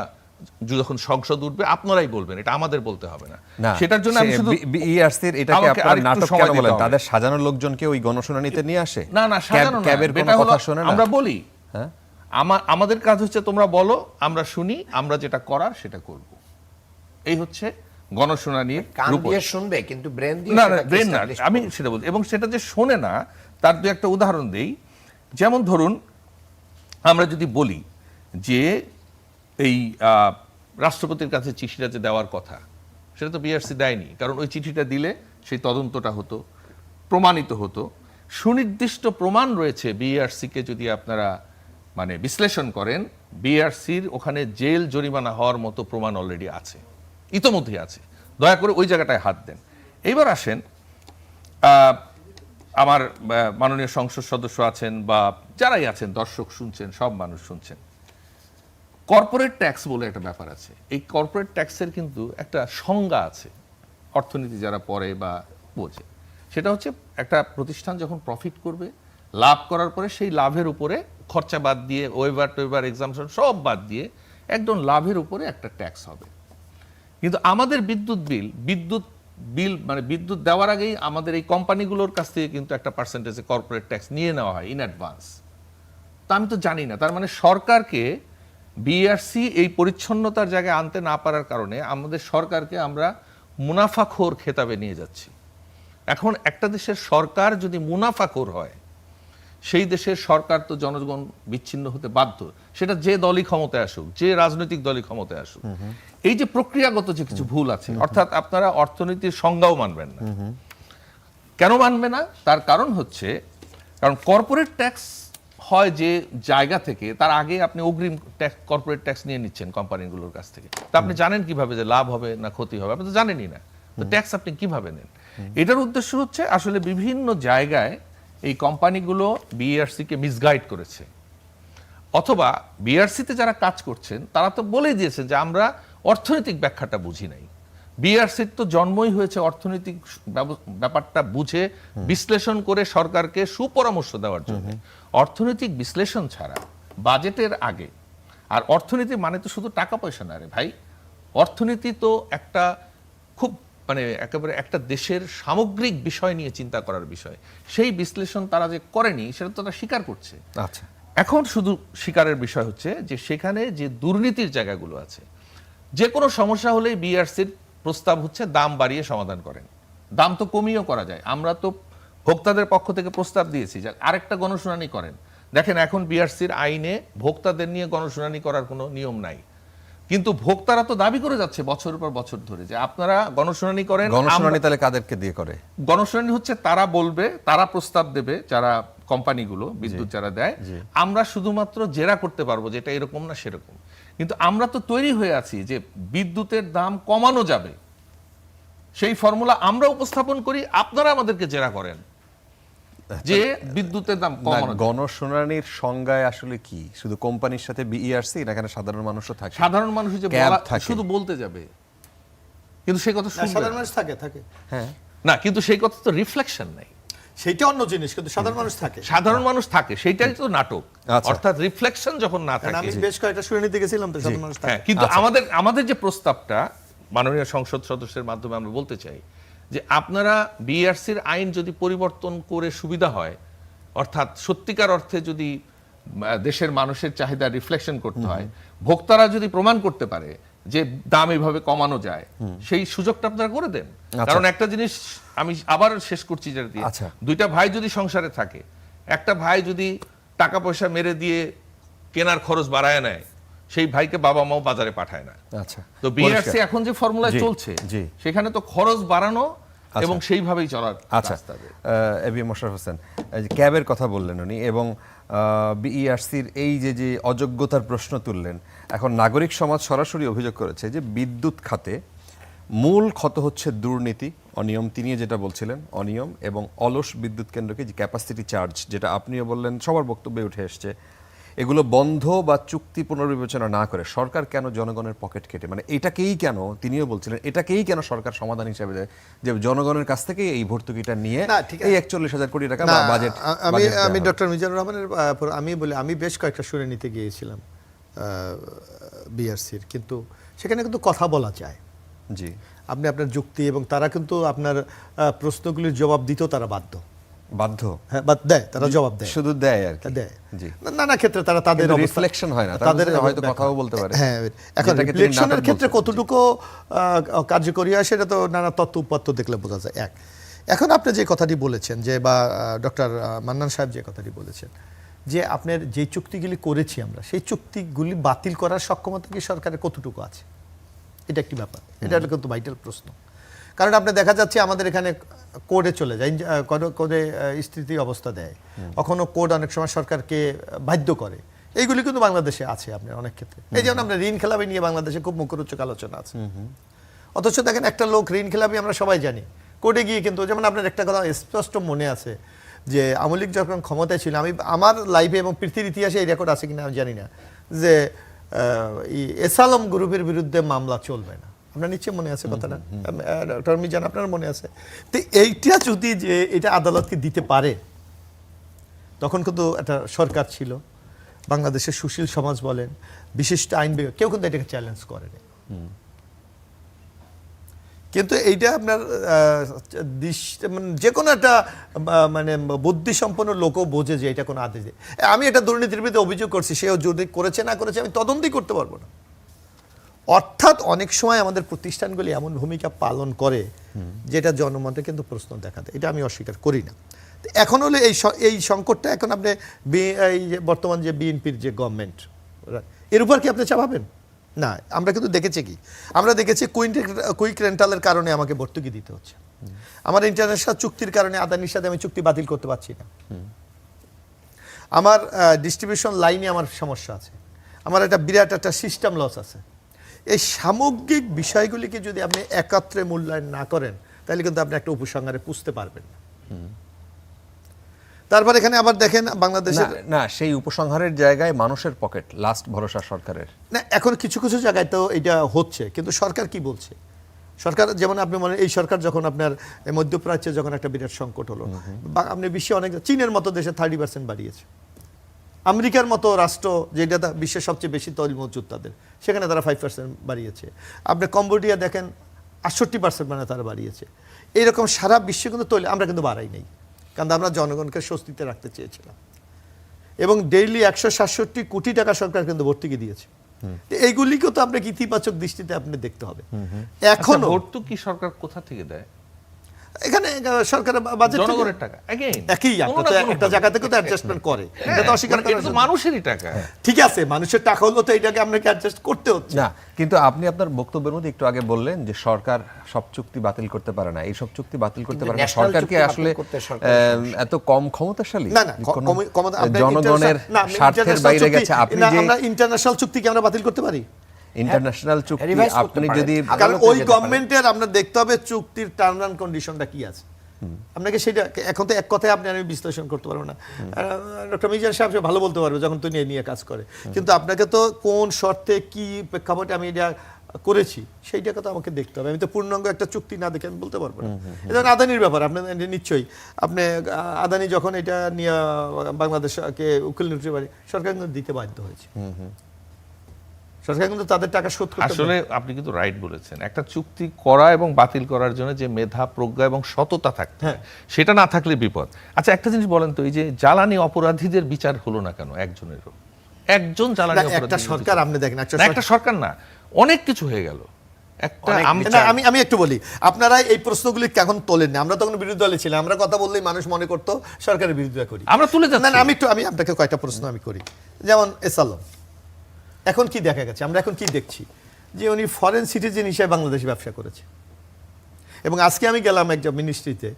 যখন সংসদ উঠবে আপনারাই বলবেন, এটা আমাদের বলতে হবে না। সেটার জন্য আমি শুধু বিইআরসির এটাকে আমাকে আপনারা আরেকটু নাটক সময় কেন দিতে বলেন? হবে। তাদের সাজানো লোকজনকে ওই গণশুনানিতে নিয়ে আসে? না না, সাজানো না, ক্যাবের কোনো এটা হলো কথা শোনে না? আমরা বলি, হ্যাঁ, আমাদের কাজ হচ্ছে তোমরা বলো, আমরা শুনি, আমরা যেটা করার সেটা করব। এই হচ্ছে গণশুনানির কান রূপরেখা। দিয়ে শুনবে কিন্তু ব্রেন দিয়ে না না, সেটাকে ব্রেন না, establish আমি করবে। সেটা বলছি। এবং সেটা যে শোনে না, তার দু একটা উদাহরণ দেই। যেমন ধরুন, আমরা যদি বলি যে এই রাষ্ট্রপতির কাছে চিঠিটা যে দেওয়ার কথা, সেটা তো বিআরসি দেয়নি, কারণ ওই চিঠিটা দিলে সেই তদন্তটা হতো, প্রমাণিত হতো। সুনির্দিষ্ট প্রমাণ রয়েছে বিআরসিকে যদি আপনারা মানে বিশ্লেষণ করেন, বিআরসির ওখানে জেল জরিমানা হওয়ার মতো প্রমাণ অলরেডি আছে, ইতোমধ্যেই আছে। দয়া করে ওই জায়গাটায় হাত দেন। এইবার আসেন, আমার মাননীয় সংসদ সদস্য আছেন বা যারাই আছেন, দর্শক শুনছেন, সব মানুষ শুনছেন, কর্পোরেট ট্যাক্স বলে একটা ব্যাপার আছে। এই কর্পোরেট ট্যাক্সের কিন্তু একটা সংজ্ঞা আছে, অর্থনীতি যারা পড়ে বা বোঝে। সেটা হচ্ছে একটা প্রতিষ্ঠান যখন প্রফিট করবে, লাভ করার পরে সেই লাভের উপরে খরচা বাদ দিয়ে, ওয়েভার টোয়েভার এক্সামশন সব বাদ দিয়ে একদম লাভের উপরে একটা ট্যাক্স হবে। কিন্তু আমাদের বিদ্যুৎ বিল মানে বিদ্যুৎ দেওয়ার আগেই আমাদের এই কোম্পানিগুলোর কাছ থেকে কিন্তু একটা পার্সেন্টেজে কর্পোরেট ট্যাক্স নিয়ে নেওয়া হয় ইন অ্যাডভান্স। তা আমি তো জানি না, তার মানে সরকারকে বিআরসি এই পরিচ্ছন্নতার জায়গায় আনতে না পারার কারণে আমাদের সরকারকে আমরা মুনাফাখোর খেতাবে নিয়ে যাচ্ছি। এখন একটা দেশের সরকার যদি মুনাফাখোর হয়, সেই দেশের সরকার তো জনগণ বিচ্ছিন্ন হতে বাধ্য, সেটা যে দলই ক্ষমতায় আসুক, যে রাজনৈতিক দলই ক্ষমতায় আসুক। এই যে প্রক্রিয়াগত যে কিছু ভুল আছে, অর্থাৎ আপনারা অর্থনীতির সংজ্ঞাও মানবেন না। কেন মানবে না? তার কারণ হচ্ছে, কারণ কর্পোরেট ট্যাক্স হয় যে জায়গা থেকে, তার আগে আপনি অগ্রিম ট্যাক্স, কর্পোরেট ট্যাক্স নিয়ে নিচ্ছেন কোম্পানিগুলোর কাছ থেকে। তা আপনি জানেন কিভাবে যে লাভ হবে না ক্ষতি হবে? আপনি তো জানেনই না। তো ট্যাক্স আপনি কিভাবে নেন? এটার উদ্দেশ্য হচ্ছে আসলে বিভিন্ন জায়গায় এই কোম্পানিগুলো বিআরসিকে মিসগাইড করেছে, অথবা বিআরসিতে যারা কাজ করছেন তারা তো বলেই দিয়েছেন যে আমরা অর্থনৈতিক ব্যাখ্যাটা বুঝি নাই। বিআরসির তো জন্মই হয়েছে অর্থনৈতিক ব্যাপারটা বুঝে বিশ্লেষণ করে সরকারকে সুপরামর্শ দেওয়ার জন্য। অর্থনৈতিক বিশ্লেষণ ছাড়া বাজেটের আগে, আর অর্থনীতি মানে তো শুধু টাকা পয়সা না রে ভাই, অর্থনীতি তো একটা খুব মানে একেবারে একটা দেশের সামগ্রিক বিষয় নিয়ে চিন্তা করার বিষয়। সেই বিশ্লেষণ তারা যে করেনি সেটা তো তারা স্বীকার করছে। আচ্ছা, এখন শুধু স্বীকারের বিষয় হচ্ছে যে সেখানে যে দুর্নীতির জায়গাগুলো আছে, যে কোনো সমস্যা হলেই বিআরসির প্রস্তাব হচ্ছে দাম বাড়িয়ে সমাধান করেন। দাম তো কমিয়েও করা যায়। আমরা তো ভোক্তাদের পক্ষ থেকে প্রস্তাব দিয়েছি যে আরেকটা গণশুনানি করেন। দেখেন, এখন বিআরসির আইনে ভোক্তাদের নিয়ে গণশুনানি করার কোনো নিয়ম নাই, কিন্তু ভোক্তারা তো দাবি করে যাচ্ছে বছরের পর বছর ধরে যে আপনারা গণশুনানি করেন। গণশুনানি তাহলে কাদেরকে দিয়ে করে? গণশুনানি হচ্ছে তারা বলবে, তারা প্রস্তাব দেবে, যারা কোম্পানিগুলো বিদ্যুৎ যারা দেয়, আমরা শুধুমাত্র জেরা করতে পারবো যেটা এরকম না সেরকম। কিন্তু আমরা তো তৈরি হয়ে আছি যে বিদ্যুতের দাম কমানো যাবে, সেই ফর্মুলা আমরা উপস্থাপন করি, আপনারা আমাদেরকে জেরা করেন যে বিদ্যুতের দাম না, কমানো যাবে। গণশুনানির সংজ্ঞায় আসলে কি? শুধু কোম্পানির সাথে বিইআরসি, না এখানে সাধারণ মানুষও থাকে? সাধারণ মানুষ যে ক্যাব বলা- থাকে। শুধু বলতে যাবে, কিন্তু সেই কথা শুনবে সাধারণ না। মানুষ থাকে হ্যাঁ, না, কিন্তু সেই কথা তো রিফ্লেকশন নাই। সেইটা অন্য জিনিস, কিন্তু সাধারণ মানুষ থাকে। সাধারণ মানুষ থাকে, সেইটাই তো নাটক। আচ্ছা। অর্থাৎ রিফ্লেকশন যখন না কারণ আমি থাকে। বেশ কয়েকটা শুনানিতে গেছিলাম, তো সাধারণ মানুষ হ্যাঁ, থাকে। কিন্তু আচ্ছা। আমাদের যে প্রস্তাবটা মাননীয় সংসদ সদস্যের মাধ্যমে আমরা বলতে চাই যে আপনারা বিআরসির আইন যদি পরিবর্তন করে সুবিধা হয়, অর্থাৎ সত্যিকার অর্থে যদি দেশের মানুষের চাহিদা রিফ্লেকশন করতে হয়, ভোক্তারা যদি প্রমাণ করতে পারে যে দাম এইভাবে কমানো যায়, সেই সুযোগটা আপনারা করে দেন। কারণ একটা জিনিস আমি আবার শেষ করছি যেটা দিয়ে, আচ্ছা। দুইটা ভাই যদি সংসারে থাকে, একটা ভাই যদি টাকা পয়সা মেরে দিয়ে কেনার খরচ বাড়ায় নেয়, সেই ভাইকে বাবা মাও বাজারে পাঠায় না। আচ্ছা, তো বিআরসি পরিষ্কার। এখন যে ফর্মুলায় জি, চলছে, জি। সেখানে তো খরচ বাড়ানো আচ্ছা। এবং সেইভাবেই চলার আচ্ছা, রাস্তা দেয়। এবি মোশাররফ হোসেন, এই যে ক্যাবের কথা বললেন উনি, এবং বিইআরসির এই যে যে অযোগ্যতার প্রশ্ন তুললেন, এখন নাগরিক সমাজ সরাসরি অভিযোগ করেছে যে বিদ্যুৎ খাতে মূল ক্ষত হচ্ছে দুর্নীতি, অনিয়ম। তিনি যেটা বলছিলেন অনিয়ম এবং অলস বিদ্যুৎ কেন্দ্রকে যে ক্যাপাসিটি চার্জ, যেটা আপনিও বললেন, সবার বক্তব্যে উঠে এসছে, এগুলো বন্ধ বা চুক্তি পুনর্বিবেচনা না করে সরকার কেন জনগণের পকেট কেটে, মানে এটাকেই কেন, তিনিও বলছিলেন এটাকেই কেন সরকার সমাধান হিসেবে দেয় যে জনগণের কাছ থেকে এই ভর্তুকিটা নিয়ে না, ঠিক আছে। এই 41,000 কোটি টাকা না, বাজেট আমি ডক্টর মিজানুর রহমানের আমি বেশ কয়েকটা শুনে নিতে গিয়েছিলাম বিআরসির, কিন্তু সেখানে কিন্তু কথা বলা যায়, জি আপনি আপনার যুক্তি, এবং তারা কিন্তু আপনার প্রশ্নগুলির জবাব দিতেও তারা বাধ্য, হ্যাঁ, দেয়, তারা জবাব দেয়, শুধু দেয় আর কি। দেয়। জি নানা ক্ষেত্রে তারা তাদের কিন্তু অবস্থা- reflection হয় না, তাদের তাদের হয়তো কথাও বলতে পারে। হ্যাঁ, এখন যেটাকে তিনি রিফ্লেকশনের নাটক ক্ষেত্রে বলছেন। কতটুকু কার্যকরী হয় সেটা তো নানা তথ্য উপাত্ত দেখলে বোঝা যায়। এখন আপনি যে কথাটি বলেছেন যে, বা ডক্টর মান্নান সাহেব যে কথাটি বলেছেন যে আপনার যে চুক্তিগুলি করেছি আমরা, সেই চুক্তিগুলি বাতিল করার সক্ষমতা কি সরকারের কতটুকু আছে, এটা একটি ব্যাপার, এটা হলো কিন্তু ভাইটাল প্রশ্ন। কারণ আপনি দেখা যাচ্ছে আমাদের এখানে কোডে চলে যায়, কোডে স্থিতি অবস্থা দেয়, কখনো কোড অনেক সময় সরকারকে বাধ্য করে, এইগুলি কিন্তু বাংলাদেশে আছে আপনার অনেক ক্ষেত্রে। এই যেমন আমরা ঋণ খেলাপি নিয়ে বাংলাদেশে খুব মুখরোচক আলোচনা আছে, অথচ দেখেন একটা লোক ঋণ খেলাপি আমরা সবাই জানি, কোর্টে গিয়ে কিন্তু, যেমন আপনার একটা কথা স্পষ্ট মনে আছে যে আওয়ামী লীগ যখন ক্ষমতায় ছিল, আমি আমার লাইফে এবং পৃথিবীর ইতিহাসে এই রেকর্ড আছে কিনা আমি জানি না, যে এসালম গ্রুপের বিরুদ্ধে মামলা চলবে না, আপনার নিশ্চয়ই মনে আছে কথাটা, ডক্টর মিজান আপনার মনে আছে। তো এইটা যদি যে এটা আদালতকে দিতে পারে, তখন কিন্তু একটা সরকার ছিল, বাংলাদেশের সুশীল সমাজ বলেন, বিশিষ্ট আইনবিদ, কেউ কিন্তু এটাকে চ্যালেঞ্জ করেনি। কিন্তু এইটা আপনার যে কোনো একটা মানে বুদ্ধিসম্পন্ন লোকও বোঝে যে এটা কোনো আদেশ দেয়। আমি এটা দুর্নীতির বিরুদ্ধে অভিযোগ করছি, সেও যদি করেছে না করেছে আমি তদন্তই করতে পারবো না। অর্থাৎ অনেক সময় আমাদের প্রতিষ্ঠানগুলি এমন ভূমিকা পালন করে যেটা জনমতে কিন্তু প্রশ্ন দেখা দেয়, এটা আমি অস্বীকার করি না। এখন হলে এই সংকটটা এখন আপনি এই যে বর্তমান যে বিএনপির যে গভর্নমেন্ট, এর উপর কি আপনি চাপাবেন না? আমরা কিন্তু দেখেছি কি, আমরা দেখেছি কুইক রেন্টালের কারণে আমাকে ভর্তুকি দিতে হচ্ছে, আমার ইন্টারন্যাশনাল চুক্তির কারণে আদানির সাথে আমি চুক্তি বাতিল করতে পারছি না, আমার ডিস্ট্রিবিউশন লাইনে আমার সমস্যা আছে, আমার একটা বিরাট একটা সিস্টেম লস আছে। এই সামগ্রিক বিষয়গুলিকে যদি আপনি একত্রে মূল্যায়ন না করেন, তাহলে কিন্তু আপনি একটা উপসংহারে পুষতে পারবেন না। তারপর এখানে আবার দেখেন বাংলাদেশের না, সেই উপসংহারের জায়গায় মানুষের পকেট লাস্ট ভরসা সরকারের। না, এখন কিছু কিছু জায়গায় তো এটা হচ্ছে, কিন্তু সরকার কি বলছে? সরকার যেমন আপনি এই সরকার যখন আপনার মধ্যপ্রাচ্যে যখন একটা বিরাট সংকট হলো, আপনি বিশ্বে অনেক, চীনের মতো দেশে 30% বাড়িয়েছে, আমেরিকার মতো রাষ্ট্র যেটা বিশ্বের সবচেয়ে বেশি তৈল মজুদ তাদের, সেখানে তারা 5% বাড়িয়েছে। আপনি কম্বোডিয়া দেখেন 68% মানে তারা বাড়িয়েছে। এইরকম সারা বিশ্বে কিন্তু তৈল, আমরা কিন্তু বাড়াই নেই, কারণ আমরা জনগণকে স্বস্তিতে রাখতে চেয়েছিলাম, এবং ডেইলি 167 কোটি টাকা সরকার কিন্তু ভর্তুকি দিয়েছে। এইগুলিকেও তো আপনাকে ইতিবাচক দৃষ্টিতে আপনি দেখতে হবে। এখন ভর্তুকি সরকার কোথা থেকে দেয়? এখানে সরকার বাজেট জনগণের টাকা, একই একটা জায়গা থেকে তো অ্যাডজাস্টমেন্ট করে, এটা তো অস্বীকার করা এটা তো মানুষেরই টাকা। ঠিক আছে, মানুষের টাকা হলো তো এটাকে আপনাকে অ্যাডজাস্ট করতে হচ্ছে না, কিন্তু আপনি আপনার বক্তব্যের মধ্যে একটু আগে বললেন যে সরকার সব চুক্তি বাতিল করতে পারে না, এই সব চুক্তি বাতিল করতে পারে না, national সরকার কি চুক্তি আসলে বাতিল করতে সরকারের এত কম ক্ষমতাশালী? না, কোনো আপনার জনগণের স্বার্থের বাইরে গেছে? আপনি যে আমরা ইন্টারন্যাশনাল চুক্তি কি আমরা বাতিল করতে পারি? ইন্টারন্যাশনাল চুক্তি revise করতে আপনি পারেন। যদি কারণ আদালতে ওই যেতে গভর্নমেন্টের আমরা দেখতে হবে চুক্তির টার্ম অ্যান্ড কন্ডিশনটা কি আছে, আপনাকে সেটা এখন তো এক কথায় আপনি আমি বিশ্লেষণ করতে পারবো না। ডক্টর মিজান সাহেব ভালো বলতে পারবে যখন তিনি এ নিয়ে কাজ করে, কিন্তু আপনাকে তো কোন শর্তে কি প্রেক্ষাপটে আমি এটা করেছি সেইটাকে তো আমাকে দেখতে হবে। আমি তো পূর্ণাঙ্গ একটা চুক্তি না দেখে আমি বলতে পারবো না। এটা আদানির ব্যাপার, আপনার নিশ্চয়ই আপনি আদানি যখন এটা নিয়ে বাংলাদেশকে উকিল নিতে পারে, সরকার কিন্তু দিতে বাধ্য হয়েছে, সরকার কিন্তু তাদের টাকা শোধ করতে আসলে আপনি কিন্তু রাইট বলেছেন, একটা চুক্তি করা এবং বাতিল করার জন্য যে মেধা, প্রজ্ঞা এবং সততা থাকতে হয়, সেটা না থাকলে বিপদ। আচ্ছা, একটা জিনিস বলেন তো, এই যে জ্বালানি অপরাধীদের বিচার হলো না কেন? একজন জ্বালানি একটা সরকার আপনি দেখেন, একটা সরকার না, অনেক কিছু হয়ে গেল। আমি একটু বলি, আপনারা এই প্রশ্নগুলি কেন তোলেননি? আমরা তখন বিরোধী দলে ছিলাম, আমরা কথা বললেই মানুষ মনে করতো সরকারের বিরোধিতা করি, আমরা তুলে যাচ্ছি। না, আমি আপনাকে কয়েকটা প্রশ্ন আমি করি। যেমন এসালম, এখন কি দেখা গেছে, আমরা এখন কি দেখছি যে উনি ফরেন সিটিজেন হিসেবে বাংলাদেশে ব্যবসা করেছে, এবং আজকে আমি গেলাম একটা মিনিস্ট্রিতে,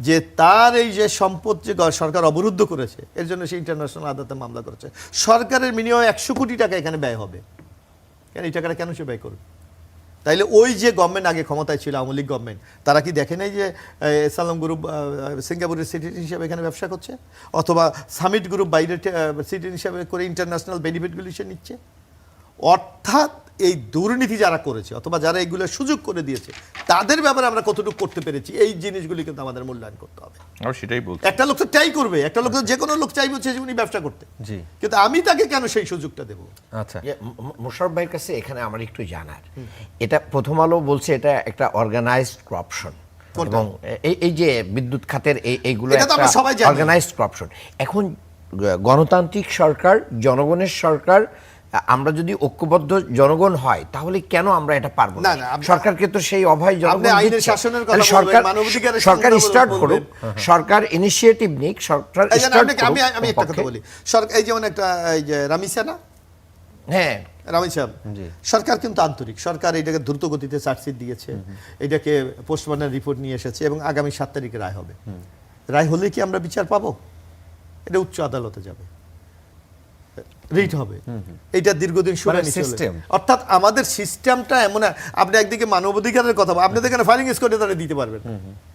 যে তার এই যে সম্পদ যে সরকার অবরুদ্ধ করেছে, এর জন্য সে ইন্টারন্যাশনাল আদালতে মামলা করেছে। সরকারের মিনিমাম 100 কোটি টাকা এখানে ব্যয় হবে, কেন এই টাকাটা কেন সে ব্যয় করবে? তাইলে ওই যে গভর্নমেন্ট আগে ক্ষমতায় ছিল, আওয়ামী লীগ গভর্নমেন্ট, তারা কি দেখে নাই যে সালাম গ্রুপ সিঙ্গাপুরের সিটিজেন হিসাবে এখানে ব্যবসা করছে, অথবা সামিট গ্রুপ বাইরের সিটিজেন হিসাবে করে ইন্টারন্যাশনাল বেনিফিটগুলি সে নিচ্ছে? অর্থাৎ এই দুর্নীতি যারা করেছে অথবা যারা এগুলো সুযোগ করে দিয়েছে তাদের ব্যাপারে আমরা কতটুকু করতে পেরেছি, এই জিনিসগুলি কিন্তু আমাদের মূল্যায়ন করতে হবে। সেটাই বলছি। একটা লোক তো ট্রাই করবে, একটা লোক তো যে কোনো লোক চাইবে হচ্ছে উনি ব্যবসা করতে, জি। কিন্তু আমি তাকে কেন সেই সুযোগটা দেবো? আচ্ছা, মোশাররফ ভাইয়ের কাছে এখানে আমার একটু জানার, এটা প্রথম আলো বলছে এটা একটা অর্গানাইজড করাপশন, কোনটা? এবং এই যে বিদ্যুৎ খাতের এইগুলো এটা তো আমরা সবাই জানি। Organized corruption. এখন গণতান্ত্রিক সরকার, জনগণের সরকার, আমরা যদি ঐক্যবদ্ধ জনগণ হয় তাহলে কেন আমরা এটা পারবো না, না? না, সরকারকে তো সেই অভয় জনগণ আপনি আইনের দিচ্ছে। শাসনের কথা তাহলে বলবেন, সরকার মানবাধিকারের সরকার সংখ্যা স্টার্ট বলবেন। করুক, সরকার ইনিশিয়েটিভ নিক, সরকার এই যে স্টার্ট আমি করুক। আমি একটা কথা বলি, সরকার এই যেমন একটা এই যে রামিসা না, হ্যাঁ, রামি সাহেব, সরকার কিন্তু আন্তরিক, সরকার এটাকে দ্রুত গতিতে চার্জশিট দিয়েছে, এটাকে পোস্টমর্টম রিপোর্ট নিয়ে এসেছে এবং আগামী 7 তারিখে রায় হবে। রায় হলে কি আমরা বিচার পাবো? এটা উচ্চ আদালতে যাবে, রিট হবে, এটা দীর্ঘদিন শুনানি চলে। system। অর্থাৎ আমাদের সিস্টেমটা এমন, আপনি একদিকে মানবাধিকারের কথা, আপনি তো এখানে ফাইলিং স্কোরে তারা দিতে পারবেন,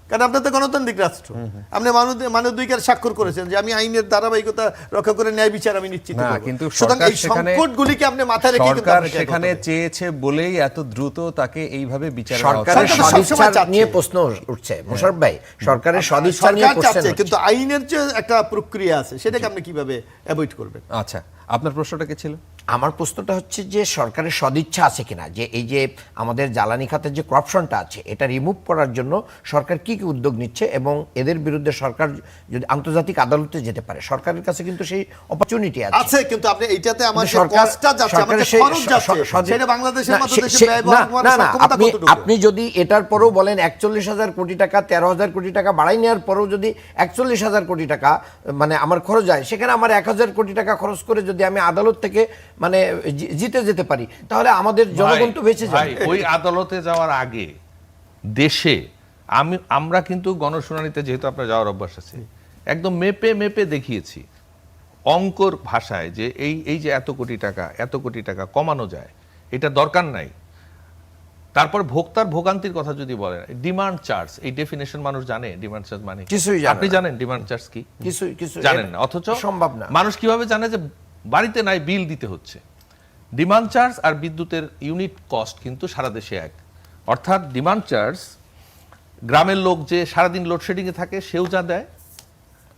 কারণ আপনার তো গণতান্ত্রিক রাষ্ট্র, আপনি মানবাধিকার স্বাক্ষর করেছেন যে আমি আইনের ধারাবাহিকতা রক্ষা করে ন্যায় বিচার আমি নিশ্চিত না, করব। কিন্তু সুতরাং সরকার এই সেখানে- সংকটগুলিকে আপনি মাথায় রেখে কিন্তু সরকার আপনাকে এগোতে সেখানে হবে। চেয়েছে বলেই এত দ্রুত তাকে এইভাবে বিচারের সরকারের সরকার তো সবসময় সদিচ্ছা চাচ্ছে। নিয়ে প্রশ্ন উঠছে মোশাররফ ভাই, সরকারের সদিচ্ছা নিয়ে সরকার প্রশ্ন চাচ্ছে, উঠছে। কিন্তু আইনের যে একটা প্রক্রিয়া আছে সেটাকে আপনি কিভাবে অ্যাভয়েড করবেন? আচ্ছা, আপনার প্রশ্নটা কি ছিল? আমার প্রশ্নটা হচ্ছে যে সরকারের সদিচ্ছা আছে কিনা, যে এই যে আমাদের জ্বালানি খাতের যে করাপশনটা আছে এটা রিমুভ করার জন্য সরকার কি কি উদ্যোগ নিচ্ছে, এবং এদের বিরুদ্ধে সরকার যদি আন্তর্জাতিক আদালতে যেতে পারে, সরকারের কাছে কিন্তু সেই অপরচুনিটি আছে। আছে, কিন্তু আপনি এইটাতে আমার কিন্তু যে কষ্টটা যাচ্ছে, আমার যে খরচ যাচ্ছে, সেটা বাংলাদেশের মতো দেশে ব্যয় বহন করার সক্ষমতা কতটুকু? আপনি যদি এটার পরেও বলেন 41,000 কোটি টাকা, 13,000 কোটি টাকা বাড়াই নেওয়ার পরেও যদি 41,000 কোটি টাকা মানে আমার খরচ হয়, সেখানে আমার 1,000 কোটি টাকা খরচ করে যদি আমি আদালত থেকে মানে জিতে যেতে পারি, তাহলে আমাদের জনগণ তো বেঁচে ভাই, যাবে। ওই আদালতে যাওয়ার আগে দেশে আমরা কিন্তু গণশুনানিতে, যেহেতু আপনার যাওয়ার অভ্যাস আছে, একদম মেপে মেপে দেখিয়েছি অঙ্কর ভাষায় যে এই যে এত কোটি টাকা কমানো যায়, এটা দরকার নাই। তারপর ভোক্তার ভোগান্তির কথা যদি বলেন, ডিমান্ড চার্জ, এই ডেফিনেশন মানুষ জানে? ডিমান্ড চার্জ মানে কিছুই জানে আপনি না। জানেন ডিমান্ড চার্জ কি? কিছু জানেন না, অথচ সম্ভব না। মানুষ কিভাবে জানে যে বাড়িতে নাই বিল দিতে হচ্ছে? ডিমান্ড চার্জ আর বিদ্যুতের ইউনিট কস্ট কিন্তু সারা দেশে এক। অর্থাৎ ডিমান্ড চার্জ গ্রামের লোক যে সারাদিন লোডশেডিং এ থাকে সেও যা দেয়,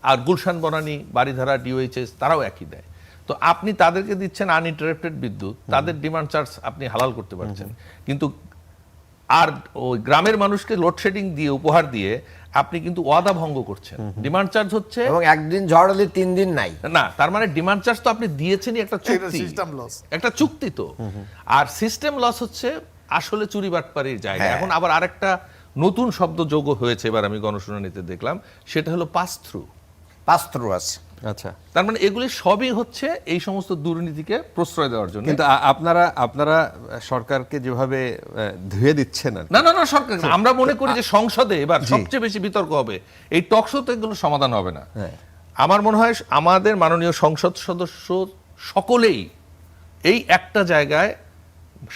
আর গুলশান বনানী, বাড়িধারা, ডিওএইচএস তারাও একই দেয়। তো আপনি তাদেরকে দিচ্ছেন আনইন্টারাপ্টেড বিদ্যুৎ, তাদের ডিমান্ড চার্জ আপনি হালাল করতে পারছেন, কিন্তু আর ওই গ্রামের মানুষকে লোডশেডিং দিয়ে, উপহার দিয়ে আপনি কিন্তু ওয়াদা ভঙ্গ করছেন। ডিমান্ড চার্জ হচ্ছে, এবং একদিন ঝড় হলে 3 দিন নাই। না তার মানে ডিমান্ড চার্জ তো আপনি দিয়েছেনই একটা চুক্তি, সিস্টেম লস, একটা চুক্তি তো। আর সিস্টেম লস হচ্ছে আসলে চুরি বাটপারির জায়গা। এখন আবার আরেকটা নতুন শব্দ যোগ হয়েছে, এবার আমি গণশুনানিতে দেখলাম, সেটা হলো পাস থ্রু। আছে। আচ্ছা, তার মানে এগুলি সবই হচ্ছে এই সমস্ত দুর্নীতিকে প্রশ্রয় দেওয়ার জন্য। কিন্তু আপনারা সরকারকে যেভাবে ধুয়ে দিচ্ছেন আর কি। না সরকার, আমরা মনে করি যে সংসদে এবার সবচেয়ে বেশি বিতর্ক হবে, এই টকশোতে এগুলো সমাধান হবে না। আমার মনে হয় আমাদের মাননীয় সংসদ সদস্য সকলেই এই একটা জায়গায়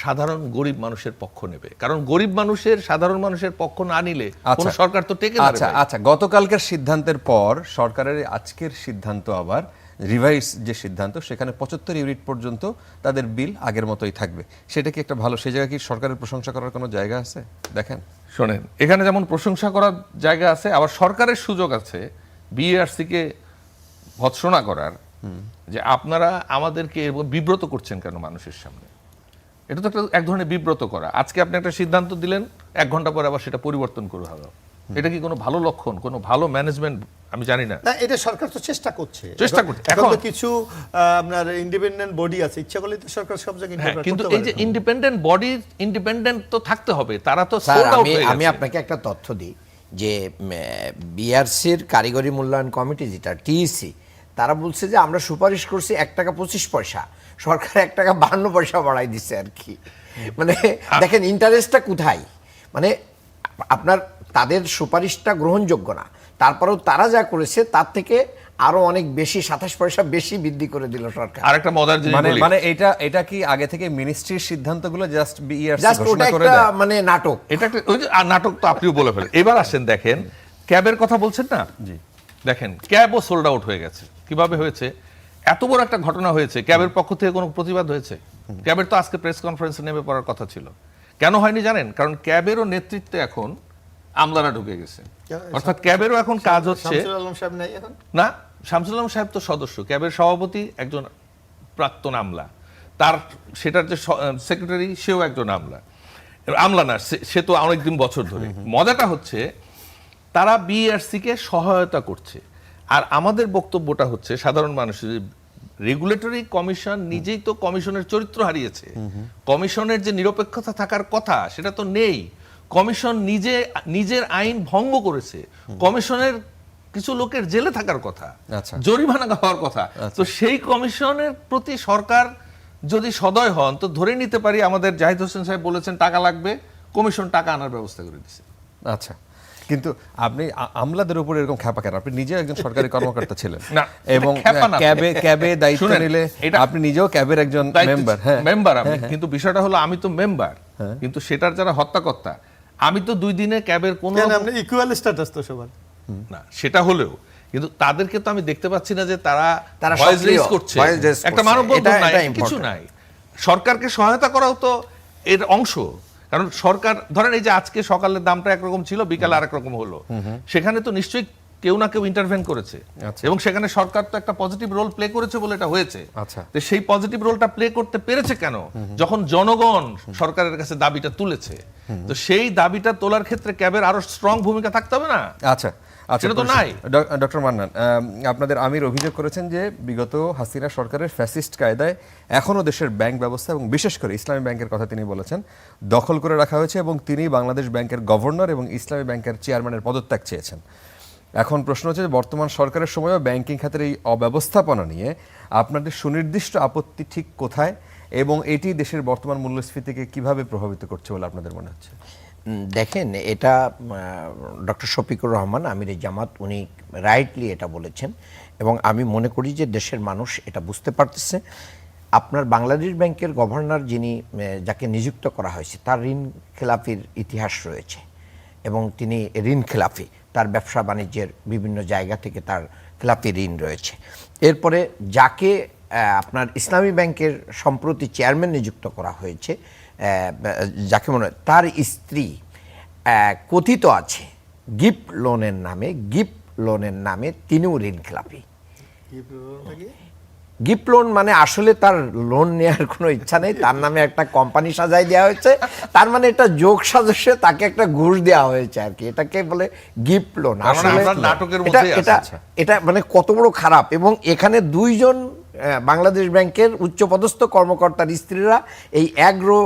সাধারণ গরিব মানুষের পক্ষ নেবে, কারণ গরিব মানুষের, সাধারণ মানুষের পক্ষ না নিলে কোন সরকার তো টেকে যাবে। আচ্ছা, গতকালকের সিদ্ধান্তের পর সরকারের আজকের সিদ্ধান্ত, আবার রিভাইস যে সিদ্ধান্ত, সেখানে 75 ইউনিট পর্যন্ত তাদের বিল আগের মতোই থাকবে। সেটা কি একটা ভালো, সেই জায়গায় কি সরকারের প্রশংসা করার কোনো জায়গা আছে? দেখেন, শোনেন, এখানে যেমন প্রশংসা করার জায়গা আছে, আবার সরকারের সুযোগ আছে বিএআরসি কে ভৎসনা করার, যে আপনারা আমাদেরকে বিব্রত করছেন কেন মানুষের সামনে। এটা তো এক ধরনের বিব্রত করা। আজকে আপনি একটা সিদ্ধান্ত দিলেন, 1 ঘন্টা পরে আবার সেটা পরিবর্তন করে হলো। এটা কি কোনো ভালো লক্ষণ, কোনো ভালো ম্যানেজমেন্ট? আমি জানি না। না, এটা সরকার তো চেষ্টা করছে। এখন তো কিছু আপনার ইন্ডিপেন্ডেন্ট বডি আছে, ইচ্ছা করলে তো সরকার সব জায়গায় হ্যাঁ, interfere কিন্তু করতে এই যে পারে। ইন্ডিপেন্ডেন্ট বডি, ইন্ডিপেন্ডেন্ট তো থাকতে হবে, তারা তো স্যার, sold out হয়ে আমি গেছে। আপনাকে একটা তথ্য দিই যে বিআরসির কারিগরি মূল্যায়ন কমিটি, যেটা টিইসি, তারা বলছে যে আমরা সুপারিশ করছি 1 টাকা 25 পয়সা, সরকার 1 টাকা 52 পয়সা বাড়াই দিচ্ছে আর কি। মানে দেখেন ইন্টারেস্টটা কোথায়, মানে আপনার তাদের সুপারিশটা গ্রহণযোগ্য না, তারপরেও তারা যা করেছে তার থেকে আরো অনেক বেশি 27 পয়সা বেশি বৃদ্ধি করে দিল সরকার। আরেকটা মজার জিনিস বলি, মানে এটা কি আগে থেকে মিনিস্ট্রির সিদ্ধান্তগুলো জাস্ট বিইআরসি জাস্ট ওটা ঘোষণা করে একটা দেয়? মানে নাটক। এটা একটা ওই যে নাটক তো আপনিও বলে ফেলেন। এবার আসেন দেখেন, ক্যাবের কথা বলছেন না, জি। দেখেন ক্যাবও সোল্ড আউট হয়ে গেছে। কিভাবে হয়েছে? এত বড় একটা ঘটনা হয়েছে, ক্যাবের পক্ষ থেকে কোনো প্রতিবাদ হয়েছে? ক্যাবের তো আজকে প্রেস কনফারেন্সে নেমে পড়ার কথা ছিল। কেন হয়নি জানেন? কারণ ক্যাবেরও নেতৃত্বে এখন আমলারা ঢুকে গেছে, অর্থাৎ ক্যাবেরও এখন কাজ হচ্ছে শামসুল আলম সাহেব নাই এখন? না। শামসুল আলম সাহেব তো সদস্য, ক্যাবের সভাপতি একজন প্রাক্তন আমলা, তার সেটার যে সেক্রেটারি সেও একজন আমলা। আমলা না, সে তো অনেকদিন বছর ধরে। মজাটা হচ্ছে তারা বিইআরসি কে সহায়তা করছে। আর আমাদের বক্তব্যটা হচ্ছে সাধারণ মানুষের, রেগুলেটরি কমিশন নিজেই তো কমিশনের চরিত্র হারিয়েছে। কমিশনের যে নিরপেক্ষতা থাকার কথা সেটা তো নেই। কমিশন নিজের আইন ভঙ্গ করেছে। কমিশনের কিছু লোকের জেলে থাকার কথা, আচ্ছা। জরিমানা হওয়ার কথা। তো সেই কমিশনের প্রতি সরকার যদি সদয় হন, তো ধরে নিতে পারি আমাদের জাহিদ হোসেন সাহেব বলেছেন টাকা লাগবে, কমিশন টাকা আনার ব্যবস্থা করে দিচ্ছে। আচ্ছা, কিন্তু আপনি আমলাদের উপর এরকম খ্যাপা কেন? আপনি নিজে একজন সরকারি কর্মকর্তা ছিলেন না, এবং এটা খ্যাপা না। ক্যাবে দায়িত্ব শুনেন, নিলে এটা- আপনি নিজেও ক্যাবের একজন মেম্বার। হ্যাঁ, মেম্বার আমি, কিন্তু বিষয়টা হলো আমি তো মেম্বার, কিন্তু সেটার যারা হত্যাকর্তা, আমি তো 2 দিনে ক্যাবের কোনো কেন আপনি ইকুয়াল স্ট্যাটাস তো সবার? না, সেটা হলেও কিন্তু তাদেরকে তো আমি দেখতে পাচ্ছি না যে তারা তারা ভয়েস সক্রিয়, রেজ করছে। voice raise একটা করছে। মানববন্ধন এটা- নাই, এটা কিছু important। নাই। সরকারকে সহায়তা করাও তো এর অংশ। কারণ সরকার ধরেন এই যে আজকে সকালের দামটা একরকম ছিল, বিকালে আরেক রকম হলো, সেখানে তো নিশ্চয়ই কেউ না কেউ ইন্টারভেন করেছে, আচ্ছা। এবং সেখানে সরকার তো একটা পজিটিভ রোল প্লে করেছে বলে এটা হয়েছে। আচ্ছা। তো সেই পজিটিভ রোলটা প্লে করতে পেরেছে কেন? যখন জনগণ সরকারের কাছে দাবিটা তুলেছে। তো সেই দাবিটা তোলার ক্ষেত্রে ক্যাবের আরো স্ট্রং ভূমিকা থাকতে হবে না? আচ্ছা আচ্ছা, সেটা তো নাই। ডক্টর মান্নান, আপনাদের আমির অভিযোগ করেছেন যে বিগত হাসিনা সরকারের ফ্যাসিস্ট কায়দায় এখনো দেশের ব্যাংক ব্যবস্থা এবং বিশেষ করে ইসলামী ব্যাংকের কথা তিনি বলেছেন দখল করে রাখা হয়েছে, এবং তিনি বাংলাদেশ ব্যাংকের গভর্নর এবং ইসলামী ব্যাংকের চেয়ারম্যানের পদত্যাগ চেয়েছেন। এখন প্রশ্ন হচ্ছে যে বর্তমান সরকারের সময়ও ব্যাংকিং খাতের এই অব্যবস্থাপনা নিয়ে আপনাদের সুনির্দিষ্ট আপত্তি ঠিক কোথায়, এবং এটি দেশের বর্তমান মূল্যস্ফীতিকে কিভাবে প্রভাবিত করছে বলে আপনাদের মনে হচ্ছে? দেখেন, এটা ডক্টর শফিকুর রহমান আমির জামাত উনি রাইটলি এটা বলেছেন, এবং আমি মনে করি যে দেশের মানুষ এটা বুঝতে পারতেছে। আপনার বাংলাদেশ ব্যাংকের গভর্নর যিনি, যাকে নিযুক্ত করা হয়েছে, তার ঋণ খেলাপির ইতিহাস রয়েছে, এবং তিনি ঋণ খেলাপি, তার ব্যবসা বাণিজ্যের বিভিন্ন জায়গা থেকে তার খেলাপি ঋণ রয়েছে। এরপরে যাকে আপনার ইসলামী ব্যাংকের সম্প্রতি চেয়ারম্যান নিযুক্ত করা হয়েছে, যাকে মনে হয় তার স্ত্রী কথিত আছে গিফট লোনের নামে তিনিও ঋণ খেলাপি। গিফট লোন মানে আসলে তার লোন নেওয়ার কোনো ইচ্ছা নেই, তার নামে একটা কোম্পানি সাজাই দেওয়া হয়েছে, তার মানে এটা যোগ সাজস্যে তাকে একটা ঘুষ দেওয়া হয়েছে আর কি, এটাকে বলে গিফট লোন। তার মানে আসলে আমরা নাটকের মধ্যেই আছি। এটা মানে কত বড় খারাপ। এবং এখানে 2 জন বাংলাদেশ ব্যাংকের উচ্চপদস্থ কর্মকর্তার স্ত্রীরা এই অ্যাগ্রো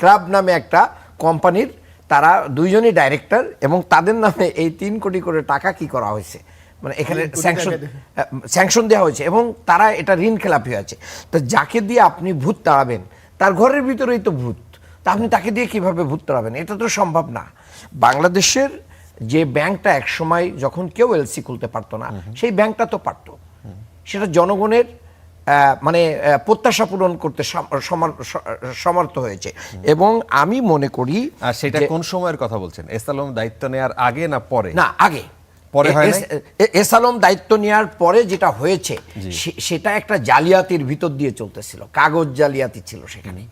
ক্লাব নামে একটা কোম্পানির, তারা 2 জনই ডাইরেক্টর, এবং তাদের নামে এই 3 কোটি করে টাকা কি করা হয়েছে, মানে এখানে স্যাংশন দেওয়া হয়েছে, এবং তারা এটা ঋণ খেলাপি হয়েছে। তো যাকে দিয়ে আপনি ভূত তাড়াবেন, তার ঘরের ভিতরেই তো ভূত, তা আপনি তাকে দিয়ে কিভাবে ভূত তাড়াবেন? এটা তো সম্ভব না। বাংলাদেশের যে ব্যাংকটা একসময় যখন কেউ এলসি খুলতে পারতো না, সেই ব্যাংকটা তো পারতো, সেটা জনগণের মানে প্রত্যাশা পূরণ করতে সমর্থ হয়েছে। এবং আমি মনে করি, আর সেটা কোন সময়ের কথা বলছেন? এসালম দায়িত্ব নেওয়ার আগে না পরে? না, আগে। পরে হয় নাই? এসালম দায়িত্ব নেওয়ার পরে যেটা হয়েছে, সেটা একটা জালিয়াতির ভিতর দিয়ে চলতেছিল, কাগজ জালিয়াতি ছিল সেখানে,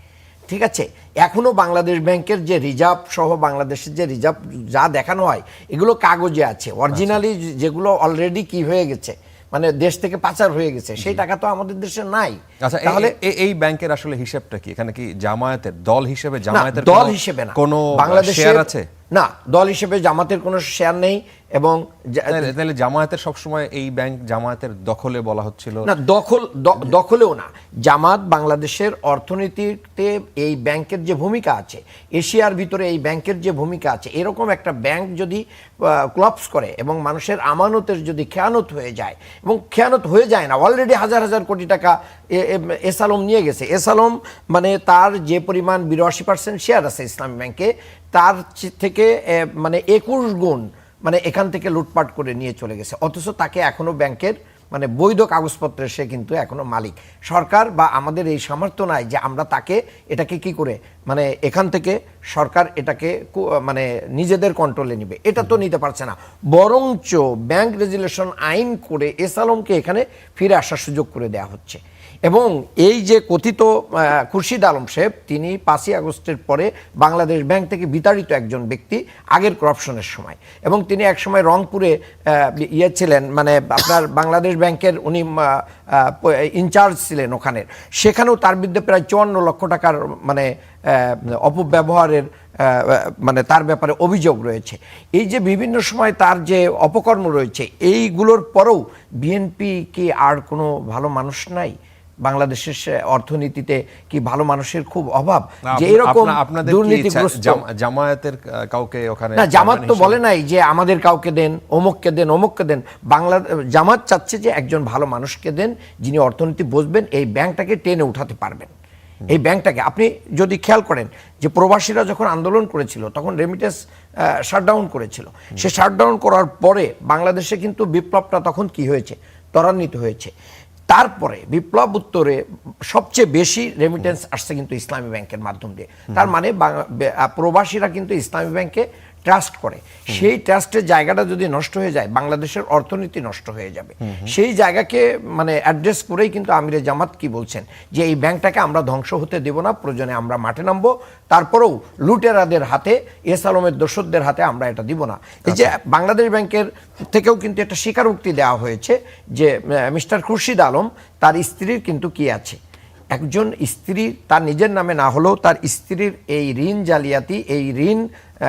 ঠিক আছে? এখনো বাংলাদেশ ব্যাংকের যে রিজার্ভ সহ বাংলাদেশের যে রিজার্ভ যা দেখানো হয়, এগুলো কাগজে আছে। অরিজিনালি যেগুলো অলরেডি কি হয়ে গেছে, মানে দেশ থেকে পাচার হয়ে গেছে, সেই টাকা তো আমাদের দেশে নাই। আচ্ছা, তাহলে এই ব্যাংকের আসলে হিসাবটা কি? এখানে কি জামায়াতের দল হিসেবে, জামায়াতের দল হিসেবে না, কোনো বাংলাদেশের শেয়ার আছে? না, দল হিসেবে জামাতের কোনো শেয়ার নেই। এবং তাহলে জামায়াতের সবসময় এই ব্যাংক জামায়াতের দখলে বলা হচ্ছিল না, দখলেও না। জামাত বাংলাদেশের অর্থনীতিতে এই ব্যাংকের যে ভূমিকা আছে, এশিয়ার ভিতরে এই ব্যাংকের যে ভূমিকা আছে, এরকম একটা ব্যাংক যদি ক্লাপস করে এবং মানুষের আমানতের যদি খেয়ানত হয়ে যায়, এবং খেয়ানত হয়ে যায় না, অলরেডি হাজার হাজার কোটি টাকা এসালম নিয়ে গেছে। এসালম মানে তার যে পরিমাণ 82% শেয়ার আছে ইসলামী ব্যাংকে, তার থেকে মানে 21 গুণ মানে এখান থেকে লুটপাট করে নিয়ে চলে গেছে, অথচ তাকে এখনো ব্যাংকের মানে বৈধ কাগজপত্রের সে কিন্তু এখনো মালিক। সরকার বা আমাদের এই সামর্থ্য নাই যে আমরা তাকে এটাকে কি করে মানে এখান থেকে সরকার এটাকে মানে নিজেদের কন্ট্রোলে নিবে, এটা তো নিতে পারছে না। বরঞ্চ ব্যাংক রেজুলেশন আইন করে এস আলমকে এখানে ফিরে আসার সুযোগ করে দেওয়া হচ্ছে। এবং এই যে কথিত খুরশিদ আলম সাহেব, তিনি 5ই আগস্টের পরে বাংলাদেশ ব্যাংক থেকে বিতাড়িত একজন ব্যক্তি আগের করাপশনের সময়, এবং তিনি একসময় রংপুরে ছিলেন, মানে আপনার বাংলাদেশ ব্যাংকের উনি ইনচার্জ ছিলেন ওখানের, সেখানেও তার বিরুদ্ধে প্রায় 54 লক্ষ টাকার মানে অপব্যবহারের মানে তার ব্যাপারে অভিযোগ রয়েছে। এই যে বিভিন্ন সময় তার যে অপকর্ম রয়েছে, এইগুলোর পরেও বিএনপি কি আর কোনো ভালো মানুষ নাই? বাংলাদেশের অর্থনীতিতে কি ভালো মানুষের খুব অভাব যে এরকম দুর্নীতিগ্রস্ত? জামায়াতের কাউকে ওখানে না, জামাত তো বলে নাই যে আমাদের কাউকে দেন, অমুককে দেন, অমুককে দেন। জামাত চাচ্ছে যে একজন ভালো মানুষকে দেন যিনি অর্থনীতি বুঝবেন, এই ব্যাংকটাকে টেনে উঠাতে পারবেন। এই ব্যাংকটাকে আপনি যদি খেয়াল করেন যে প্রবাসীরা যখন আন্দোলন করেছিল তখন রেমিটেন্স শাটডাউন করেছিল, সে শাটডাউন করার পরে বাংলাদেশে কিন্তু বিপ্লবটা তখন কি হয়েছে, ত্বরান্বিত হয়েছে। তারপরে বিপ্লব উত্তরে সবচেয়ে বেশি রেমিটেন্স আসছে কিন্তু ইসলামী ব্যাংকের মাধ্যম দিয়ে। তার মানে প্রবাসীরা কিন্তু ইসলামী ব্যাংকে ট্রাস্ট করে। সেই ট্রাস্টের জায়গাটা যদি নষ্ট হয়ে যায়, বাংলাদেশের অর্থনীতি নষ্ট হয়ে যাবে। সেই জায়গাকে মানে অ্যাড্রেস করেই কিন্তু আমিরে জামাত কি বলছেন যে এই ব্যাংকটাকে আমরা ধ্বংস হতে দেব না, প্রয়োজনে আমরা মাঠে নামবো, তারপরেও লুটেরাদের হাতে, এস আলমের দোসরদের হাতে আমরা এটা দিব না। এই যে বাংলাদেশ ব্যাংকের থেকেও কিন্তু একটা স্বীকারোক্তি দেওয়া হয়েছে যে মিস্টার খুরশিদ আলম তার স্ত্রীর কিন্তু কি আছে, একজন স্ত্রী তার নিজের নামে না হলেও তার স্ত্রীর এই ঋণ জালিয়াতি, এই ঋণ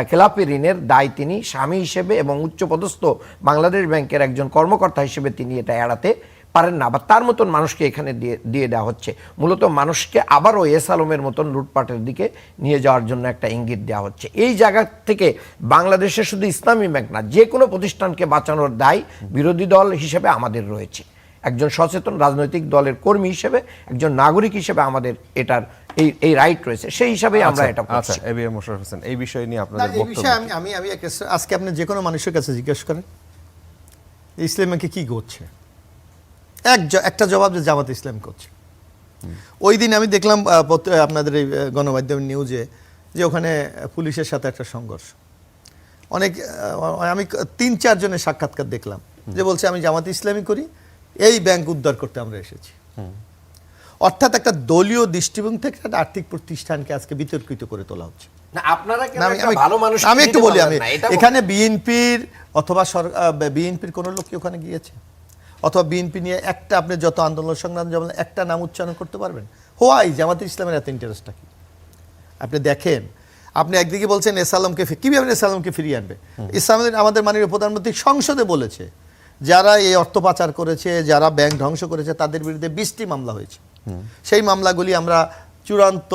খেলাপি ঋণের দায় তিনি স্বামী হিসেবে এবং উচ্চপদস্থ বাংলাদেশ ব্যাংকের একজন কর্মকর্তা হিসেবে তিনি এটা এড়াতে পারেন না। বা তার মতন মানুষকে এখানে দিয়ে দেওয়া হচ্ছে, মূলত মানুষকে আবারও এস আলমের মতন লুটপাটের দিকে নিয়ে যাওয়ার জন্য একটা ইঙ্গিত দেওয়া হচ্ছে। এই জায়গা থেকে বাংলাদেশে শুধু ইসলামী ব্যাংক না, যে কোনো প্রতিষ্ঠানকে বাঁচানোর দায় বিরোধী দল হিসেবে আমাদের রয়েছে। একজন সচেতন রাজনৈতিক দলের কর্মী হিসেবে, একজন নাগরিক হিসেবে আমাদের এটার এই রাইট রয়েছে, সেই হিসাবে আমরা এটা করছি। A B M Mosharraf Hossain, এই বিষয় নিয়ে আপনাদের এই বক্তব্য? বিষয়ে আমি আজকে আপনি যে কোনো মানুষের কাছে জিজ্ঞেস করেন ইসলাম ব্যাংকে কি করছে, একটা জবাব যে জামাত ইসলাম করছে। ওই দিন আমি দেখলাম আপনাদের এই গণমাধ্যম নিউজে যে ওখানে পুলিশের সাথে একটা সংঘর্ষ, অনেক আমি 3-4 জনের সাক্ষাৎকার দেখলাম যে বলছে আমি জামাত ইসলামী করি, এই ব্যাংক উদ্ধার করতে আমরা এসেছি। অর্থাৎ একটা দলীয় দৃষ্টিভঙ্গি থেকে একটা আর্থিক প্রতিষ্ঠানকে আজকে বিতর্কিত করে তোলা হচ্ছে। না, আপনারা কেন একটা ভালো মানুষ আমি একটু বলি, আমি না, এটা এখানে বিএনপির অথবা বিএনপির কোনো লোক কি ওখানে গিয়েছে, অথবা বিএনপি নিয়ে একটা আপনি যত আন্দোলন সংগ্রাম যেমন একটা নাম উচ্চারণ করতে পারবেন? হোয়াই জামাত ইসলামের এত ইন্টারেস্টটা কি? আপনি দেখেন, আপনি একদিকে বলছেন এস আলমকে কিভাবে এস আলমকে ফিরিয়ে আনবে। ইসলামের আমাদের মাননীয় প্রধানমন্ত্রী সংসদে বলেছে যারা এই অর্থ পাচার করেছে, যারা ব্যাংক ধ্বংস করেছে তাদের বিরুদ্ধে 20টি মামলা হয়েছে। সেই মামলাগুলি আমরা চূড়ান্ত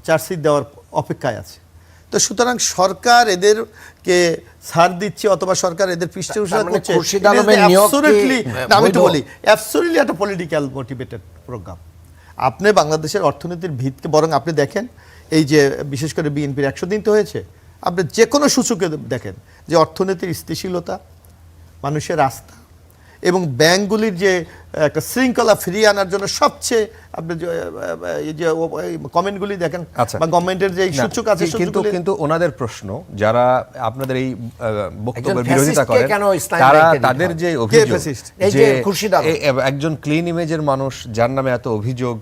চার্জশিট দেওয়ার অপেক্ষায় আছে। তো সুতরাং সরকার এদেরকে ছাড় দিচ্ছে অথবা সরকার এদের পৃষ্ঠপোষকতা করছে, আমি তো বলি অ্যাবসলিউটলি একটা পলিটিক্যাল মোটিভেটেড প্রোগ্রাম। আপনি বাংলাদেশের অর্থনীতির ভিতকে বরং আপনি দেখেন, এই যে বিশেষ করে বিএনপির 100 দিন তো হয়েছে, আপনি যে কোনো সূচকে দেখেন যে অর্থনীতির স্থিতিশীলতা, মানুষের আস্থা এবং ব্যাংকগুলির যে একটা শৃঙ্খলা ফিরিয়ে আনার জন্য সবচেয়ে আপনি যে কমেন্টগুলি দেখেন বা গভর্নমেন্টের যে সূচক আছে, কিন্তু ওনাদের প্রশ্ন, যারা আপনাদের এই বক্তব্যের বিরোধিতা করেন, তারা তাদের যে অভিযোগ যে একজন ক্লিন ইমেজের মানুষ যার নামে এত অভিযোগ,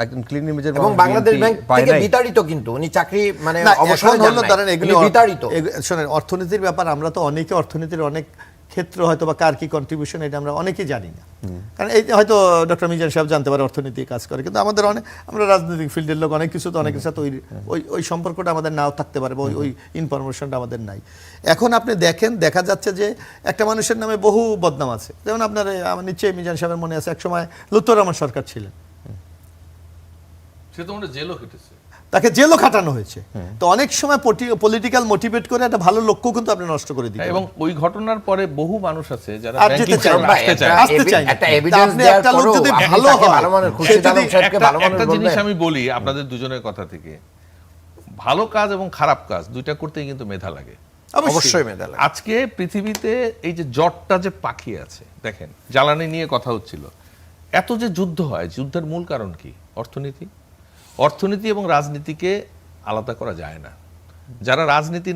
একজন ক্লিন ইমেজের এবং বাংলাদেশ ব্যাংক থেকে বিতাড়িত, কিন্তু উনি চাকরি মানে অবসর হলো, ধরেন এগুলো বিতাড়িত। শুনেন, অর্থনীতির ব্যাপার আমরা তো অনেকে অর্থনীতির অনেক ক্ষেত্র হয়তো বা কার কি কন্ট্রিবিউশন এটা আমরা অনেকেই জানি না, কারণ এই হয়তো ডক্টর মিজান সাহেব জানতে পারে অর্থনীতি কাজ করে, কিন্তু আমাদের আমরা রাজনৈতিক ফিল্ডের লোক অনেক কিছু তো অনেকের সাথে ওই সম্পর্কটা আমাদের নাও থাকতে পারে বা ওই ইনফরমেশনটা আমাদের নাই। এখন আপনি দেখেন, দেখা যাচ্ছে যে একটা মানুষের নামে বহু বদনাম আছে। যেমন আপনার আমার নিশ্চয়ই মিজান সাহেবের মনে আছে একসময় লুৎফর রহমান সরকার ছিলেন, সে তো মনে জেলও কেটেছে, তাকে জেলও খাটানো হয়েছে। তো অনেক সময় পলিটিক্যাল মোটিভেট করে একটা ভালো লক্ষ্য কিন্তু আপনি নষ্ট করে দিবেন। এবং ওই ঘটনার পরে বহু মানুষ আছে যারা আসতে চায়। একটা এভিডেন্স দেওয়ার পরেও যদি ভালো হয়, একটা জিনিস আমি বলি আপনাদের দুজনের কথা থেকে, ভালো কাজ এবং খারাপ কাজ দুইটা করতেই কিন্তু মেধা লাগে। অবশ্যই মেধা লাগে। আজকে পৃথিবীতে এই যে জটটা যে পাকিয়ে আছে, দেখেন জ্বালানি নিয়ে কথা হচ্ছিল, এত যে যুদ্ধ হয়, যুদ্ধের মূল কারণ কি? অর্থনীতি। অর্থনীতি এবং রাজনীতিকে আলাদা করা যায় না। যারা রাজনীতি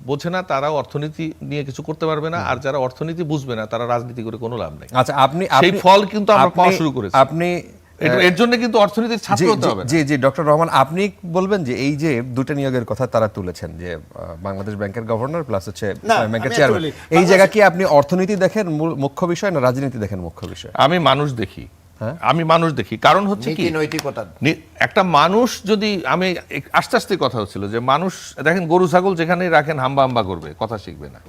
বোঝে না তারাও অর্থনীতি নিয়ে কিছু করতে পারবে না, আর যারা অর্থনীতি বুঝবে না তারা রাজনীতি করে কোনো লাভ নেই। আচ্ছা, আপনি সেই ফল কিন্তু আমরা পাওয়া শুরু করেছি। আপনি এর জন্য কিন্তু অর্থনীতির ছাত্র হতে হবে না। জি জি ডক্টর রহমান, আপনি বলবেন যে এই যে দুটো নিয়োগের কথা তারা তুলেছেন, যে বাংলাদেশ ব্যাংকের গভর্নর প্লাস হচ্ছে ব্যাংকের আমি চেয়ারম্যান, actually এই জায়গা কি আপনি অর্থনীতি দেখেন মুখ্য বিষয় না রাজনীতি দেখেন মুখ্য বিষয়? আমি মানুষ দেখি, আমি মানুষ দেখি। কারণ হচ্ছে কি, নীতি নৈতিকতা। একটা মানুষ যদি, আমি আস্তে আস্তে কথা হচ্ছিল যে মানুষ, দেখেন গরু ছাগল যেখানে রাখেন হাম্বা হাম্বা করবে, কথা শিখবে না।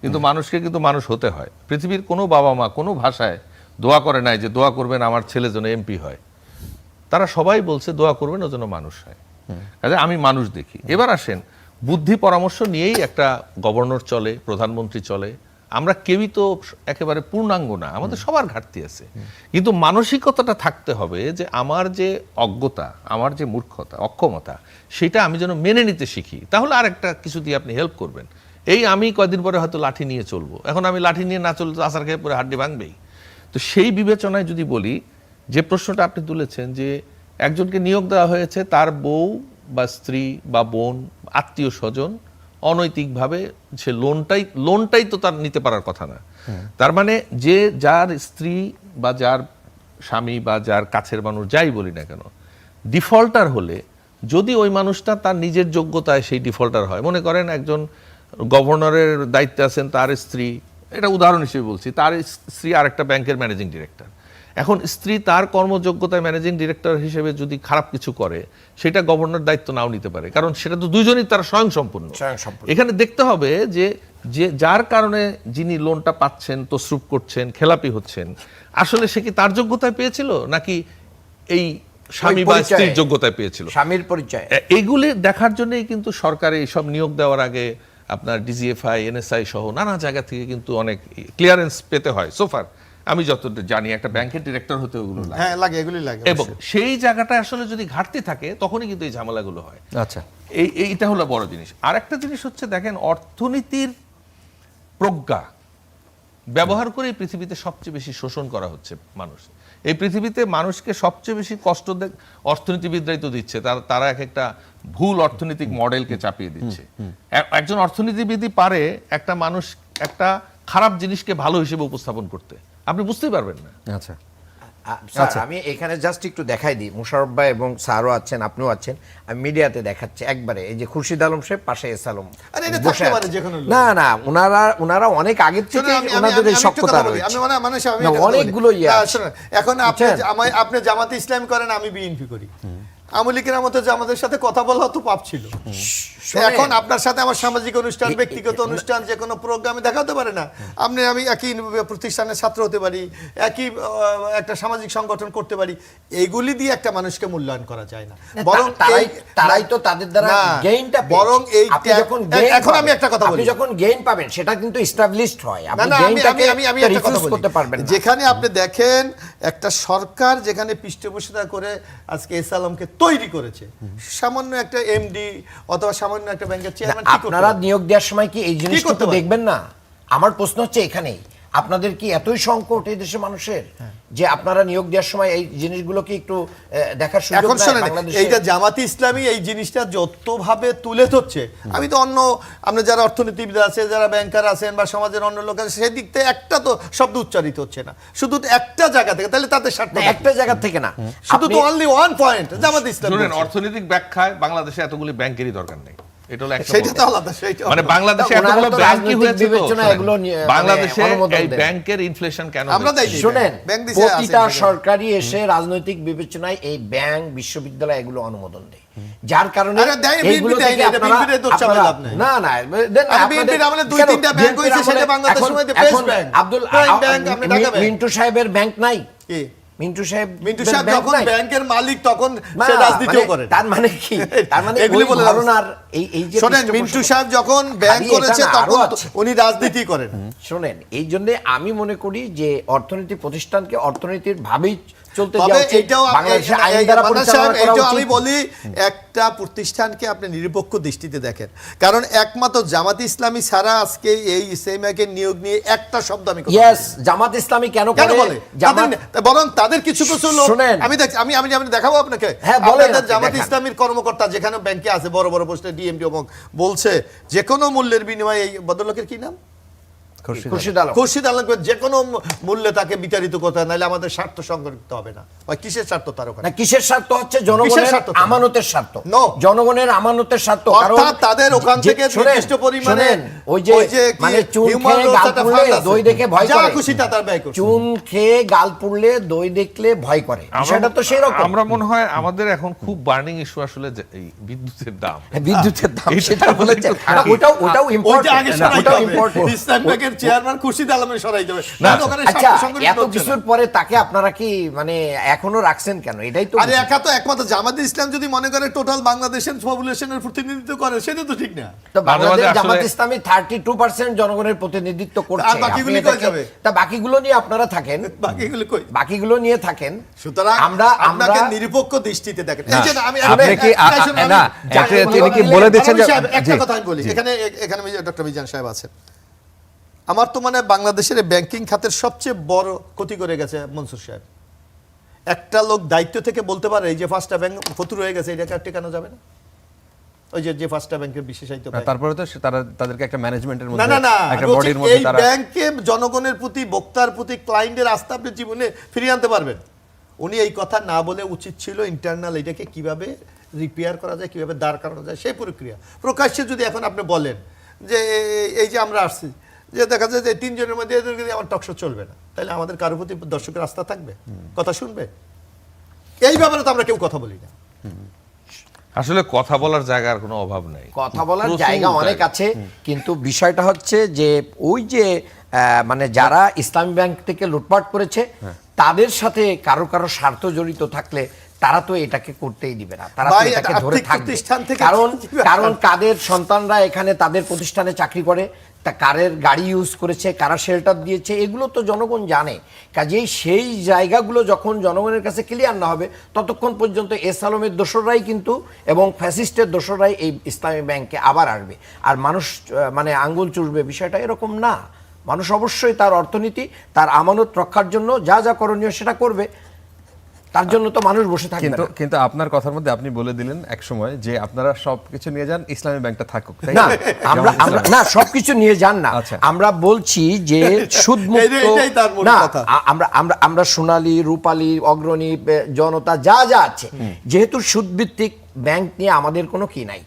কিন্তু মানুষকে কিন্তু মানুষ হতে হয়। পৃথিবীর কোনো বাবা মা কোনো ভাষায় দোয়া করে নাই যে দোয়া করবেন আমার ছেলে যেন এমপি হয়। তারা সবাই বলছে দোয়া করবেন ও যেন মানুষ হয়। কাজে আমি মানুষ দেখি। এবার আসেন, বুদ্ধি পরামর্শ নিয়েই একটা গভর্নর চলে, প্রধানমন্ত্রী চলে। আমরা কেউই তো একেবারে পূর্ণাঙ্গ না, আমাদের সবার ঘাটতি আছে। কিন্তু মানসিকতাটা থাকতে হবে যে আমার যে অজ্ঞতা, আমার যে মূর্খতা, অক্ষমতা, সেটা আমি যেন মেনে নিতে শিখি। তাহলে আর একটা কিছু দিয়ে আপনি হেল্প করবেন। এই আমি কয়দিন পরে হয়তো লাঠি নিয়ে চলবো, এখন আমি লাঠি নিয়ে না চললে তো আছাড় খেয়ে পরে হাড্ডি ভাঙবেই। তো সেই বিবেচনায় যদি বলি, যে প্রশ্নটা আপনি তুলেছেন যে একজনকে নিয়োগ দেওয়া হয়েছে, তার বউ বা স্ত্রী বা বোন, আত্মীয় স্বজন অনৈতিকভাবে সে লোনটাই তো তার নিতে পারার কথা না। তার মানে যে যার স্ত্রী বা যার স্বামী বা যার কাছের মানুষ, যাই বলি না কেন, ডিফল্টার হলে, যদি ওই মানুষটা তার নিজের যোগ্যতায় সেই ডিফল্টার হয়, মনে করেন একজন গভর্নরের দায়িত্বে আছেন, তার স্ত্রী, এটা উদাহরণ হিসেবে বলছি, তার স্ত্রী আরেকটা ব্যাংকের ম্যানেজিং ডিরেক্টর। এখন স্ত্রী তার কর্মযোগ্যতায় ম্যানেজিং ডিরেক্টর হিসেবে যদি খারাপ কিছু করে, সেটা গভর্নর দায়িত্ব নাও নিতে পারে, কারণ সেটা তো দুইজনই তারা স্বয়ংসম্পূর্ণ। এখানে দেখতে হবে যে যার কারণে যিনি লোনটা পাচ্ছেন, তসরুপ করছেন, খেলাপি হচ্ছেন, আসলে সে কি তার যোগ্যতায় পেয়েছিল নাকি এই স্বামী বা স্ত্রীর যোগ্যতায় পেয়েছিল, স্বামীর পরিচয়। এইগুলি দেখার জন্যই কিন্তু সরকার এইসব নিয়োগ দেওয়ার আগে আপনার ডিজিএফআই, এনএসআই সহ নানা জায়গা থেকে কিন্তু অনেক ক্লিয়ারেন্স পেতে হয়। সোফার আমি যতটা জানি একটা ব্যাংকের ডিরেক্টর হতে ওগুলো লাগে, হ্যাঁ লাগে, এগুলি লাগে। এবং সেই জায়গাটা আসলে যদি ঘাটতি থাকে তখনই কিন্তু এই ঝামেলাগুলো হয়। আচ্ছা, এইটা হলো বড় জিনিস। আর একটা জিনিস হচ্ছে, দেখেন অর্থনীতির প্রজ্ঞা ব্যবহার করে এই পৃথিবীতে সবচেয়ে বেশি শোষণ করা হচ্ছে মানুষ। এই পৃথিবীতে মানুষকে সবচেয়ে বেশি কষ্ট অর্থনীতিবিদরাই তো দিচ্ছে। তারা এক একটা ভুল অর্থনৈতিক মডেলকে চাপিয়ে দিচ্ছে। একজন অর্থনীতিবিদই পারে একটা মানুষ একটা খারাপ জিনিসকে ভালো হিসেবে উপস্থাপন করতে, আপনি বুঝতেই পারবেন না। আচ্ছা, স্যার আমি এখানে জাস্ট একটু দেখাই দিই, মুশারফ ভাই এবং স্যারও আছেন, আপনিও আছেন, আমি মিডিয়াতে দেখাচ্ছি একবারে। এই যে খুরশিদ আলম সাহেব, পাশে এস আলম আরে এটা বসে থাকতে পারে আছে। যে কোনো লোক। না না, ওনারা অনেক আগে থেকে ওনাদের এই সক্ষতা রয়েছে। আমি মানে না, অনেকগুলো ইয়ে আছে। এখন আপনি জামাতে ইসলাম করেন, আমি বিএনপি করি। আওয়ামী লীগের মতো যে আমাদের সাথে কথা বলা তো পাপ ছিল। এখন আপনার সাথে আমার সামাজিক অনুষ্ঠান, ব্যক্তিগত অনুষ্ঠান, যে কোনো প্রোগ্রামে দেখা হতে পারে না। আমি একই প্রতিষ্ঠানের ছাত্র হতে পারি, একই একটা সামাজিক সংগঠন করতে পারি। এইগুলি দিয়ে একটা মানুষকে মূল্যায়ন করা যায় না। বরং তারাই তো তাদের দ্বারা গেইনটা, বরং এই আপনি যখন এখন আমি একটা কথা বলি, আপনি যখন গেইন পাবেন সেটা কিন্তু এস্টাবলিশড হয়। আপনি না, গেইনটাকে আমি একটা কথা বলি, করতে পারবেন না। যেখানে আপনি দেখেন একটা সরকার যেখানে পৃষ্ঠপোষকতা করে আজকে এস আলমকে তৈরি করেছে, সামান্য একটা এমডি অথবা সামান্য একটা ব্যাংকের চেয়ারম্যান, আপনারা নিয়োগ দেওয়ার সময় কি এই জিনিসটা দেখবেন না? আমার প্রশ্ন হচ্ছে এখানেই, আপনাদের কি এতই সংকট এই দেশের মানুষের যে আপনারা নিয়োগ দেওয়ার সময় এই জিনিসগুলোকে একটু দেখার সুযোগ এখন নাই শুনেন, বাংলাদেশে? এইটা জামাতি ইসলামী এই জিনিসটা যতভাবে তুলে ধরছে, আমি তো অন্য আমরা যারা অর্থনীতিবিদ আছে, যারা ব্যাংকার আছেন বা সমাজের অন্য লোক আছে, সেই দিক থেকে একটা তো শব্দ উচ্চারিত হচ্ছে না, শুধু একটা জায়গা থেকে। তাহলে তাদের স্বার্থ একটা জায়গা থেকে না, শুধু তো অনলি ওয়ান পয়েন্ট জামাতি ইসলামী। শুনেন, অর্থনৈতিক ব্যাখ্যায় বাংলাদেশে এতগুলি ব্যাংকেরই দরকার নেই। এটা হলো একটা সেটা তো আলাদা, সেটা মানে বাংলাদেশে এতগুলো ব্যাংকই হয়েছে তো, বাংলাদেশে এই ব্যাংকের ইনফ্লেশন কেন? আমরা শুনেন, প্রতিটা সরকারি এসে রাজনৈতিক বিবেচনায় এই ব্যাংক, বিশ্ববিদ্যালয় এগুলো অনুমোদন দেয়, যার কারণে এইগুলো থেকে আপনারা না না দেন না, বিএনপির আমলে দুই তিনটা ব্যাংক হয়েছে, সেটা বাংলাদেশের মধ্যে বেস্ট ব্যাংক, আব্দুল ব্যাংক আপনি ঢাকা ব্যাংক। মিন্টু সাহেবের ব্যাংক নাই? কি মিন্টু সাহেব যখন ব্যাংকের মালিক তখন সে রাজনীতিও করেন। তার মানে কি? তার মানে এগুলি বলে ধারণার এই যে শুনেন, মিন্টু সাহেব যখন ব্যাংক করেছে তখন উনি রাজনীতি করেন। শুনেন, এই জন্য আমি মনে করি যে অর্থনীতি প্রতিষ্ঠানকে অর্থনীতির ভাবেই চলতে তবে দেওয়া উচিত। এটাও বাংলাদেশের আইন দ্বারা পরিচালনা করা এইটাও উচিত। আমি বলি একটা প্রতিষ্ঠানকে আপনি নিরপেক্ষ দৃষ্টিতে দেখেন, কারণ একমাত্র জামাত ইসলামী ছাড়া আজকে এই ইসলামিয়াকে নিয়োগ নিয়ে একটা শব্দ আমি কথা ইয়েস, বলিনি। জামাত ইসলামী কেন কেন করে? বলে জামাত বরং তাদের কিছু কিছু লোক শুনেন। আমি আমি দেখাবো আপনাকে। হ্যাঁ, বলেন আপনাদের আপনি, জামাত দেখান। ইসলামীর কর্মকর্তা যেখানে ব্যাংকে আছে বড় বড় পোস্টে ডিএমডি এবং বলছে যে কোনো মূল্যের বিনিময়ে এই ভদ্রলোকের কি নাম খুরশিদ আলম। খুরশিদ আলমকে যে কোনো মূল্যে তাকে বিতাড়িত করতে হয়, নাহলে আমাদের স্বার্থ সংগঠিত হবে না। ওই কিসের স্বার্থ তার ওখানে? না, কিসের স্বার্থ? হচ্ছে জনগণের স্বার্থ? আমানতের স্বার্থ। No. জনগণের আমানতের স্বার্থ। কারণ অর্থাৎ তাদের ওখান যে- থেকে শোনেন, নির্দিষ্ট পরিমাণে শোনেন, ওই যে মানে চুন খেয়ে গাল পুড়লে দই দেখে ভয় যা করে। খুশি তা তার ব্যয় করছে। চুন খেয়ে গাল পুড়লে দই দেখলে ভয় করে, বিষয়টা তো সেই রকম। আমরা মনে হয় আমাদের এখন খুব বার্নিং ইস্যু আসলে যে এই বিদ্যুতের দাম। বিদ্যুতের দাম এটা সেটা আমাদের বলেছে। একটু থাকে। ওটাও ওইটা ইম্পর্টেন্ট, আগে সরাইতে ওটাও হবে। ইম্পর্টেন্ট। ইসলাম ব্যাংকের চেয়ারম্যান খুরশিদ আলমের সরাইতে হবে। না ওখানে আচ্ছা, স্বার্থ সংগঠিত এত হচ্ছে না। কিছুর পরে তাকে আপনারা কি মানে এখনো রাখছেন কেন? এটাই তো আরে একা তো একমাত্র জামাত ইসলাম যদি মনে করে টোটাল বাংলাদেশের পপুলেশনের প্রতিনিধিত্ব করে, সেটা তো ঠিক না। তো মাঝে বাংলাদেশ মাঝে জামাত আসলে- ইসলামী 32% জনগণের প্রতিনিধিত্ব করছে। আর বাকিগুলি আপনি কই এটাকে- যাবে? তা বাকিগুলো নিয়ে আপনারা থাকেন, বাকিগুলো কই? বাকিগুলো নিয়ে থাকেন। সুতরাং আমরা আপনাকে আমরা নিরপেক্ষ দৃষ্টিতে দেখেন। না, এই যে আমি আপনি কি না তিনি কি বলে দিচ্ছেন যে একটা জি, কথা আমি বলি, এখানে এখানে ডক্টর মিজান সাহেব আছেন। আমার তো মানে বাংলাদেশের ব্যাংকিং খাতের সবচেয়ে বড় ক্ষতি করে গেছে মনসুর সাহেব। একটা লোক দায়িত্ব থেকে বলতে পারে এই যে ফার্স্টটা ব্যাংক ফতুর হয়ে গেছে, এটা টেকানো যাবে না? ওই যে ফার্স্টটা ব্যাংকের বিশেষায়িত ব্যাংক। তারপরে তো তারা তাদেরকে একটা ম্যানেজমেন্টের না মধ্যে না না, একটা আমি বলছি, বডির মধ্যে এই তারা ব্যাংকে জনগণের প্রতি, বক্তার প্রতি, ক্লায়েন্টের আস্থা আপনি জীবনে ফিরিয়ে আনতে পারবেন। উনি এই কথা না বলে উচিত ছিল ইন্টারনাল এটাকে কিভাবে রিপেয়ার করা যায়, কিভাবে দাঁড় করানো যায় সেই প্রক্রিয়া। প্রকাশ্যে যদি এখন আপনি বলেন যে এই যে আমরা আসছি, যে দেখা যায় যে 3 জনের মধ্যে এদেরকে দিয়ে আমার টকশো চলবে না, তাহলে আমাদের কারো প্রতি দর্শকের আস্থা থাকবে, কথা শুনবে? এই ব্যাপারে তো আমরা কেউ কথা বলি না। আসলে কথা বলার জায়গার কোনো অভাব নাই, কথা বলার প্রচুর জায়গা অনেক আছে, কিন্তু বিষয়টা হচ্ছে যে ওই যে মানে যারা ইসলামী ব্যাংক থেকে লুটপাট করেছে তাদের সাথে কারো কারো স্বার্থ জড়িত থাকলে তারা তো এটাকে করতেই দিবে না, তারা তো ভাই, এটাকে এটা ধরে আর্থিক থাকবে। প্রতিষ্ঠান থেকে কারণ কি ব্যাপার? কারণ কাদের সন্তানরা এখানে তাদের প্রতিষ্ঠানে চাকরি করে, তা কারের গাড়ি ইউজ করেছে, কারা শেল্টার দিয়েছে, এগুলো তো জনগণ জানে। কাজেই সেই জায়গাগুলো যখন জনগণের কাছে ক্লিয়ার না হবে ততক্ষণ পর্যন্ত এস আলমের দোসররাই কিন্তু এবং ফ্যাসিস্টের দোসররাই এই ইসলামী ব্যাংকে আবার আসবে, আর মানুষ মানে আঙ্গুল চুষবে। বিষয়টা এরকম না। মানুষ অবশ্যই তার অর্থনীতি, তার আমানত রক্ষার জন্য যা যা করণীয় সেটা করবে, তার জন্য তো মানুষ বসে থাকবে কিন্তু না। কিন্তু আপনার কথার মধ্যে আপনি বলে দিলেন এক সময় যে আপনারা সবকিছু নিয়ে যান, ইসলামী ব্যাংকটা থাকুক, তাই না, আমরা না সবকিছু নিয়ে যান না, আচ্ছা। আমরা বলছি যে সুদমুক্ত এটাই তার মূল না, কথা। আমরা সোনালী, রূপালী, অগ্রণী, জনতা যা যা আছে, যেহেতু সুদভিত্তিক ব্যাংক নিয়ে আমাদের কোনো কি নাই,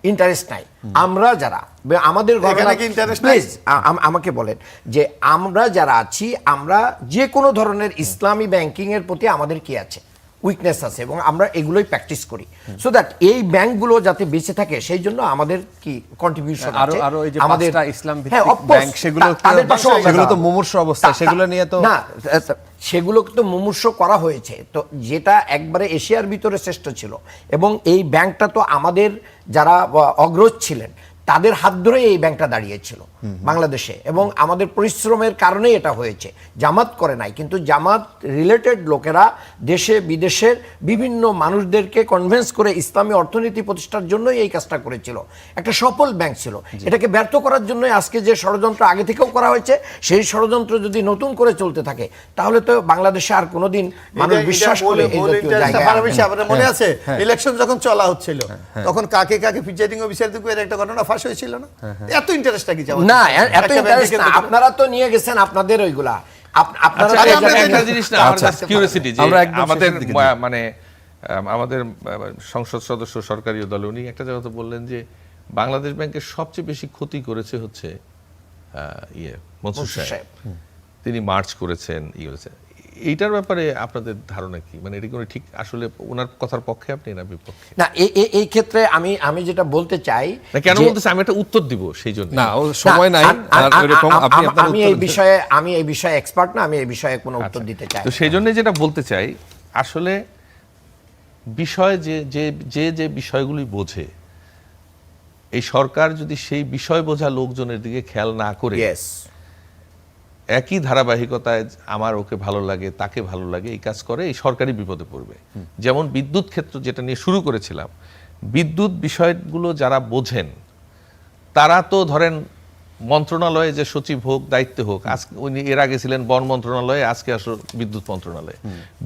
ইন্টারেস্ট নাই। আমরা যারা আমাদের এখানে কি interest নাই? প্লিজ আমাকে বলেন যে আমরা যারা আছি, আমরা যে কোনো ধরনের ইসলামী ব্যাংকিং এর প্রতি আমাদের কি আছে, উইকনেস আছে, এবং আমরা এগুলোই প্র্যাকটিস করি, সো দ্যাট এই ব্যাংকগুলো যাতে বেঁচে থাকে সেই জন্য আমাদের কি কন্ট্রিবিউশন আছে। আরো এই যে পাঁচটা ইসলাম ভিত্তিক হ্যাঁ, of course, ব্যাংক, সেগুলো তাদের পাশেও আমরা সেগুলো তো দাঁড়াবো। মুমূর্ষ অবস্থায়, সেগুলো নিয়ে তো না, সেগুলো তো মুমূর্ষ করা হয়েছে, তো যেটা একবারে এশিয়ার ভিতরে শ্রেষ্ঠ ছিল, এবং এই ব্যাংকটা তো আমাদের যারা অগ্রজ ছিলেন তাদের হাত ধরে এই ব্যাংকটা দাঁড়িয়েছিল বাংলাদেশে, এবং আমাদের পরিশ্রমের কারণে এটা হয়েছে। জামাত করে নাই, কিন্তু জামাত রিলেটেড লোকেরা দেশে বিদেশের বিভিন্ন মানুষদেরকে কনভিন্স করে ইসলামী অর্থনীতি প্রতিষ্ঠার জন্যই এই কাজটা করেছিল। একটা সফল ব্যাংক ছিল, এটাকে ব্যর্থ করার জন্য আজকে যে ষড়যন্ত্র আগে থেকেও করা হয়েছে, সেই ষড়যন্ত্র যদি নতুন করে চলতে থাকে তাহলে তো বাংলাদেশে আর কোনোদিন মানুষ বিশ্বাস করে এই জাতীয় জায়গায় আসবে না। আপনার মনে আছে ইলেকশন যখন চলা হচ্ছিল তখন কাকে কাকে প্রিজাইডিং অফিসার দিকে একটা ঘটনা ফাঁস হয়েছিল না? এত ইন্টারেস্ট কি জামাত? না, এত একটা ইন্টারেস্ট ব্যাংকের না, ভিতরে- আপনারা তো নিয়ে গেছেন আপনাদের ওইগুলা, আপনারা আচ্ছা, তো আরে এই আমরা জায়গায়- একটা জিনিস না, আমার আচ্ছা, জাস্ট কিউরিওসিটি যে আমরা একদম আমাদের শেষের দিকে যাই। মানে আমাদের সংসদ সদস্য সরকারি দল উনি একটা জায়গা তো বললেন যে বাংলাদেশ ব্যাংকের সবচেয়ে বেশি ক্ষতি করেছে হচ্ছে মনসুর সাহেব, তিনি মার্চ করেছেন, এইটার ব্যাপারে আপনাদের ধারণা কি? মানে এটা কোনো ঠিক আসলে ওনার কথার পক্ষে আপনি না বিপক্ষে? না, এই ক্ষেত্রে আমি যেটা বলতে চাই, না কেন যে- বলতেছি, আমি একটা উত্তর দিব সেই জন্য। না, ও সময় নাই, আর এরকম আপনি আপনার আমি উত্তর এই বিষয়ে এক্সপার্ট না, আমি এই বিষয়ে কোনো উত্তর দিতে চাই তো না। সেই জন্য যেটা বলতে চাই, আসলে বিষয় যে বিষয়গুলি বোঝে, এই সরকার যদি সেই বিষয় বোঝা লোকজনের দিকে খেয়াল না করে Yes. একই ধারাবাহিকতায় আমার ওকে ভালো লাগে তাকে ভালো লাগে এই কাজ করে, এই সরকারি বিপদে পড়বে। যেমন বিদ্যুৎ ক্ষেত্র যেটা নিয়ে শুরু করেছিলাম, বিদ্যুৎ বিষয়গুলো যারা বোঝেন তারা তো ধরেন মন্ত্রণালয়ে যে সচিব হোক, দায়িত্বে হোক, আজকে উনি এর আগে ছিলেন বন মন্ত্রণালয়ে, আজকে আসলে বিদ্যুৎ মন্ত্রণালয়ে।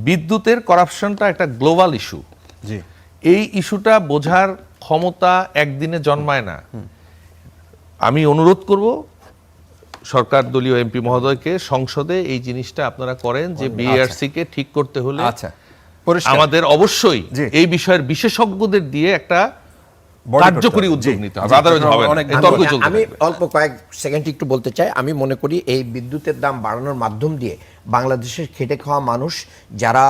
বিদ্যুতের করাপশনটা একটা গ্লোবাল ইস্যু। জি, এই ইস্যুটা বোঝার ক্ষমতা একদিনে জন্মায় না। আমি অনুরোধ করব সরকার দলীয় এমপি মহোদয়কে, সংসদে এই জিনিসটা আপনারা করেন যে বিএআরসি কে ঠিক করতে হলে আচ্ছা, পরিষ্কার। আমাদের অবশ্যই জি। এই বিষয়ের বিশেষজ্ঞদের দিয়ে একটা Body করতে কার্যকরী হবে। উদ্যোগ জি, নিতে জি, হবে, আদারওয়াইজ হবে না। অনেক এই তর্ক ধন্যবাদ। চলতে আমি থাকবে। অল্প কয়েক সেকেন্ড একটু বলতে চাই। আমি মনে করি এই বিদ্যুতের দাম বাড়ানোর মাধ্যম দিয়ে বাংলাদেশের খেটে খাওয়া মানুষ যারা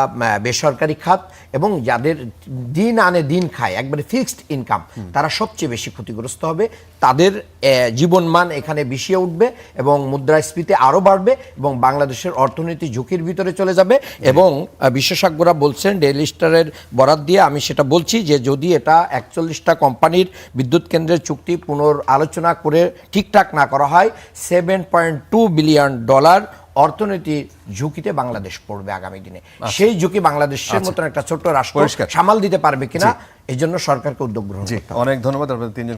বেসরকারি খাত এবং যাদের দিন আনে দিন খায়, একবারে ফিক্সড ইনকাম, তারা সবচেয়ে বেশি ক্ষতিগ্রস্ত হবে। তাদের জীবনমান এখানে বিষিয়ে উঠবে এবং মুদ্রাস্ফীতি আরও বাড়বে এবং বাংলাদেশের অর্থনীতি ঝুঁকির ভিতরে চলে যাবে। এবং বিশেষজ্ঞরা বলছেন, ডেইলি স্টারের বরাত দিয়ে আমি সেটা বলছি, যে যদি এটা 41টা কোম্পানির বিদ্যুৎ কেন্দ্রের চুক্তি পুনরালোচনা করে ঠিকঠাক না করা হয়, $7.2 বিলিয়ন অর্থনীতির ঝুঁকিতে বাংলাদেশ পড়বে আগামী দিনে। সেই ঝুঁকি বাংলাদেশের মতন একটা ছোট্ট রাষ্ট্র পরিষ্কার। সামাল দিতে পারবে কিনা, এই জন্য সরকারকে উদ্যোগ গ্রহণ জি, করতে হবে। অনেক ধন্যবাদ আপনাদের তিনজন।